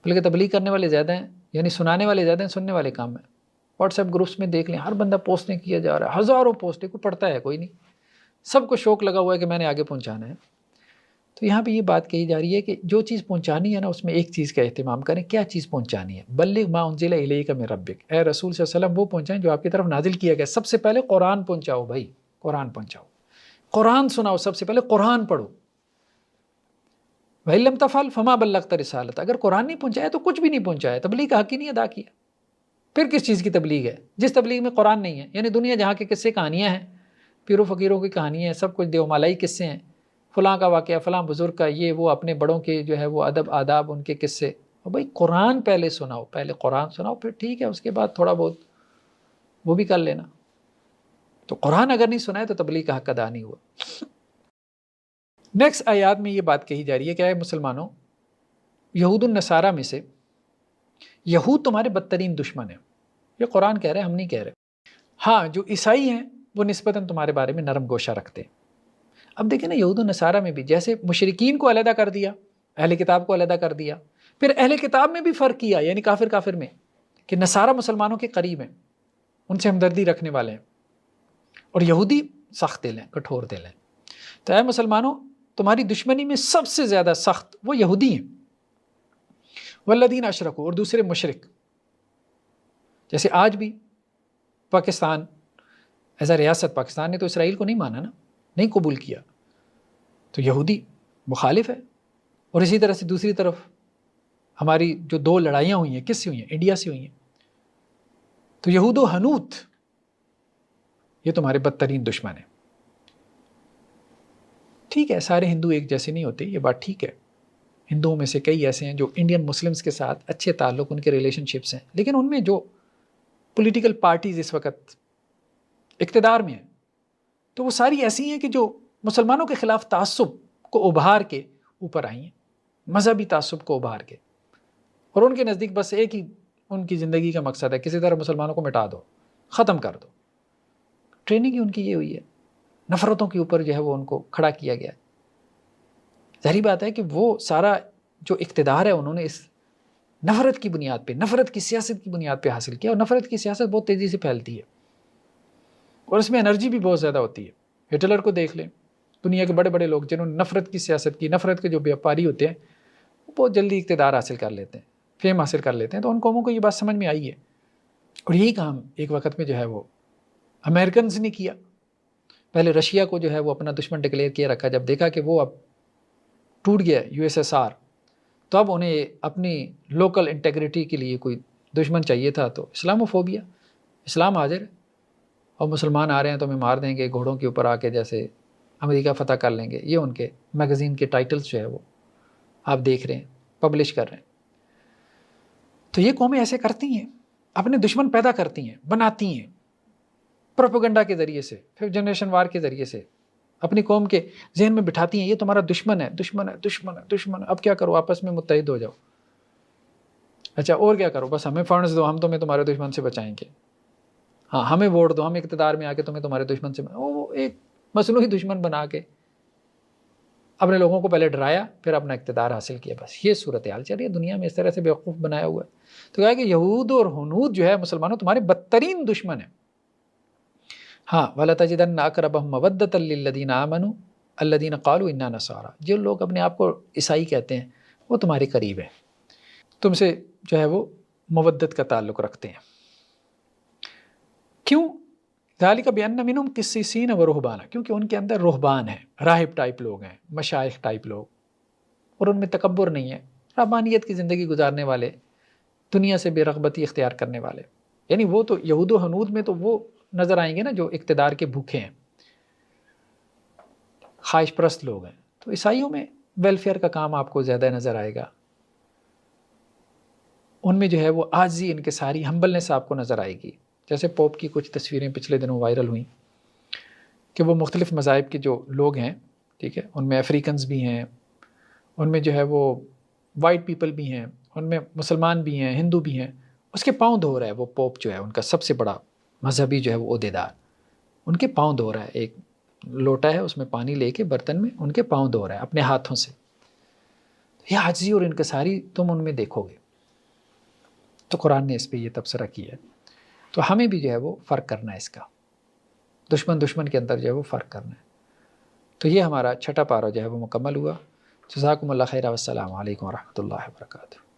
بلکہ تبلیغ کرنے والے زیادہ ہیں، یعنی سنانے والے زیادہ ہیں، سننے والے کم ہیں۔ واٹس ایپ گروپس میں دیکھ لیں، ہر بندہ پوسٹیں کیا جا رہا ہے، ہزاروں پوسٹیں، کوئی پڑھتا ہے کوئی نہیں، سب کو شوق لگا ہوا ہے کہ میں نے آگے پہنچانا ہے۔ تو یہاں پہ یہ بات کہی جا رہی ہے کہ جو چیز پہنچانی ہے نا، اس میں ایک چیز کا اہتمام کریں۔ کیا چیز پہنچانی ہے؟ بلغ ما انزل الیک من ربک، اے رسول صلی اللہ علیہ وسلم وہ پہنچائیں جو آپ کی طرف نازل کیا گیا۔ سب سے پہلے قرآن پہنچاؤ بھائی، قرآن پہنچاؤ، قرآن سناؤ، سب سے پہلے قرآن پڑھو۔ وَإِن لَّمْ تَفْعَلْ فَمَا بَلَّغْتَ رِسَالَتَهُ، اگر قرآن نہیں پہنچایا تو کچھ بھی نہیں پہنچایا، تبلیغ کا حق ہی نہیں ادا کیا۔ پھر کس چیز کی تبلیغ ہے جس تبلیغ میں قرآن نہیں ہے؟ یعنی دنیا جہاں کے قصے کہانیاں ہیں، پیروں فقیروں کی کہانیاں ہیں، سب کچھ دیو مالائی قصے ہیں، فلاں کا واقعہ، فلاں بزرگ کا، یہ وہ اپنے بڑوں کے جو ہے وہ ادب آداب ان کے قصے۔ اور بھائی قرآن پہلے سناؤ، پہلے قرآن سناؤ، پھر ٹھیک ہے اس کے بعد تھوڑا بہت وہ بھی کر لینا۔ تو قرآن اگر نہیں سنائے تو تبلیغ کا حق ادا نہیں ہوا۔ نیکسٹ آیات میں یہ بات کہی جا رہی ہے کہ اے مسلمانوں، یہود النصارہ میں سے یہود تمہارے بدترین دشمن ہیں۔ یہ قرآن کہہ رہے ہیں، ہم نہیں کہہ رہے۔ ہاں جو عیسائی ہیں وہ نسبتاً تمہارے بارے میں نرم گوشہ رکھتے ہیں۔ اب دیکھیں نا، یہود و نصارہ میں بھی جیسے مشرکین کو علیحدہ کر دیا، اہل کتاب کو علیحدہ کر دیا، پھر اہل کتاب میں بھی فرق کیا، یعنی کافر کافر میں، کہ نصارہ مسلمانوں کے قریب ہیں، ان سے ہمدردی رکھنے والے ہیں، اور یہودی سخت دل ہیں، کٹھور دل ہیں۔ تو اے مسلمانوں، تمہاری دشمنی میں سب سے زیادہ سخت وہ یہودی ہیں، والذین اشرکوا، اور دوسرے مشرک۔ جیسے آج بھی پاکستان ایز اے ریاست، پاکستان نے تو اسرائیل کو نہیں مانا نا، نہیں قبول کیا، تو یہودی مخالف ہے۔ اور اسی طرح سے دوسری طرف ہماری جو دو لڑائیاں ہوئی ہیں، کس سے ہوئی ہیں؟ انڈیا سے ہوئی ہیں۔ تو یہود و حنوت یہ تمہارے بدترین دشمن ہیں۔ ٹھیک ہے، سارے ہندو ایک جیسے نہیں ہوتے، یہ بات ٹھیک ہے، ہندوؤں میں سے کئی ایسے ہیں جو انڈین مسلمز کے ساتھ اچھے تعلق، ان کے ریلیشن شپس ہیں، لیکن ان میں جو پولیٹیکل پارٹیز اس وقت اقتدار میں ہیں تو وہ ساری ایسی ہیں کہ جو مسلمانوں کے خلاف تعصب کو ابھار کے اوپر آئی ہیں، مذہبی تعصب کو ابھار کے، اور ان کے نزدیک بس ایک ہی ان کی زندگی کا مقصد ہے، کسی طرح مسلمانوں کو مٹا دو، ختم کر دو۔ ٹریننگ ہی ان کی یہ ہوئی ہے، نفرتوں کے اوپر جو ہے وہ ان کو کھڑا کیا گیا ہے۔ ظاہری بات ہے کہ وہ سارا جو اقتدار ہے انہوں نے اس نفرت کی بنیاد پہ، نفرت کی سیاست کی بنیاد پہ حاصل کیا، اور نفرت کی سیاست بہت تیزی سے پھیلتی ہے اور اس میں انرجی بھی بہت زیادہ ہوتی ہے۔ ہٹلر کو دیکھ لیں، دنیا کے بڑے بڑے لوگ جنہوں نے نفرت کی سیاست کی، نفرت کے جو بیاپاری ہوتے ہیں وہ بہت جلدی اقتدار حاصل کر لیتے ہیں، فیم حاصل کر لیتے ہیں۔ تو ان قوموں کو یہ بات سمجھ میں آئی ہے، اور یہی کام ایک وقت میں جو ہے وہ امریکنز نے کیا۔ پہلے رشیا کو جو ہے وہ اپنا دشمن ڈکلیئر کیا رکھا، جب دیکھا کہ وہ اب ٹوٹ گیا USSR، تو اب انہیں اپنی لوکل انٹیگریٹی کے لیے کوئی دشمن چاہیے تھا، تو اسلاموفوبیا، اسلام حاضر ہے اور مسلمان آ رہے ہیں تو ہمیں مار دیں گے، گھوڑوں کے اوپر آ کے جیسے امریکہ فتح کر لیں گے۔ یہ ان کے میگزین کے ٹائٹلز جو ہے وہ آپ دیکھ رہے ہیں، پبلش کر رہے ہیں۔ تو یہ قومیں ایسے کرتی ہیں، اپنے دشمن پیدا کرتی ہیں، بناتی ہیں، پروپیگنڈا کے ذریعے سے، پھر جنریشن وار کے ذریعے سے اپنی قوم کے ذہن میں بٹھاتی ہیں، یہ تمہارا دشمن ہے، دشمن ہے، دشمن ہے، دشمن ہے۔ اب کیا کرو؟ آپس میں متحد ہو جاؤ۔ اچھا اور کیا کرو؟ بس ہمیں فنڈز دو، ہم تمہیں تمہارے دشمن سے بچائیں گے۔ ہاں ہمیں ووٹ دو، ہم اقتدار میں آ کے تمہیں تمہارے دشمن سے وہ ایک مصنوعی دشمن بنا کے اپنے لوگوں کو پہلے ڈرایا، پھر اپنا اقتدار حاصل کیا۔ بس یہ صورتحال چل رہی ہے دنیا میں، اس طرح سے بیوقوف بنایا ہوا ہے۔ تو کہا کہ یہود اور ہنود جو ہے مسلمانوں تمہارے بدترین دشمن ہیں۔ ہاں وَلَتَجِدَنَّ أَقْرَبَهُم مَوَدَّةً لِّلَّذِينَ آمَنُوا الَّذِينَ قَالُوا إِنَّا نَصَارَىٰ، جو لوگ اپنے آپ کو عیسائی کہتے ہیں وہ تمہارے قریب ہیں، تم سے جو ہے وہ مودت کا تعلق رکھتے ہیں۔ کیوں؟ ذَلِكَ بِأَنَّ مِنْهُمْ قِسِّيسِينَ وَرُهْبَانًا، کیونکہ ان کے اندر رہبان ہیں، راہب ٹائپ لوگ ہیں، مشائخ ٹائپ لوگ، اور ان میں تکبر نہیں ہے، رہبانیت کی زندگی گزارنے والے، دنیا سے بے رغبتی اختیار کرنے والے۔ یعنی وہ تو یہود و ہنود میں تو وہ نظر آئیں گے نا جو اقتدار کے بھوکے ہیں، خواہش پرست لوگ ہیں۔ تو عیسائیوں میں ویلفیئر کا کام آپ کو زیادہ نظر آئے گا، ان میں جو ہے وہ عاجزی، انکساری، ہمبلنس آپ کو نظر آئے گی۔ جیسے پوپ کی کچھ تصویریں پچھلے دنوں وائرل ہوئیں کہ وہ مختلف مذاہب کے جو لوگ ہیں، ٹھیک ہے، ان میں افریکنز بھی ہیں، ان میں جو ہے وہ وائٹ پیپل بھی ہیں، ان میں مسلمان بھی ہیں، ہندو بھی ہیں، اس کے پاؤں دھو رہا ہے وہ پوپ جو ہے، ان کا سب سے بڑا مذہبی جو ہے وہ عہدیدار، ان کے پاؤں دھو رہا ہے، ایک لوٹا ہے اس میں پانی لے کے برتن میں ان کے پاؤں دھو رہا ہے اپنے ہاتھوں سے. یہ عاجزی اور انکساری تم ان میں دیکھو گے. تو قرآن نے اس پہ یہ تبصرہ کیا ہے. تو ہمیں بھی جو ہے وہ فرق کرنا ہے، اس کا دشمن کے اندر جو ہے وہ فرق کرنا ہے. تو یہ ہمارا چھٹا پارہ جو ہے وہ مکمل ہوا. جزاکم اللہ خیر، والسلام علیکم ورحمۃ اللہ وبرکاتہ.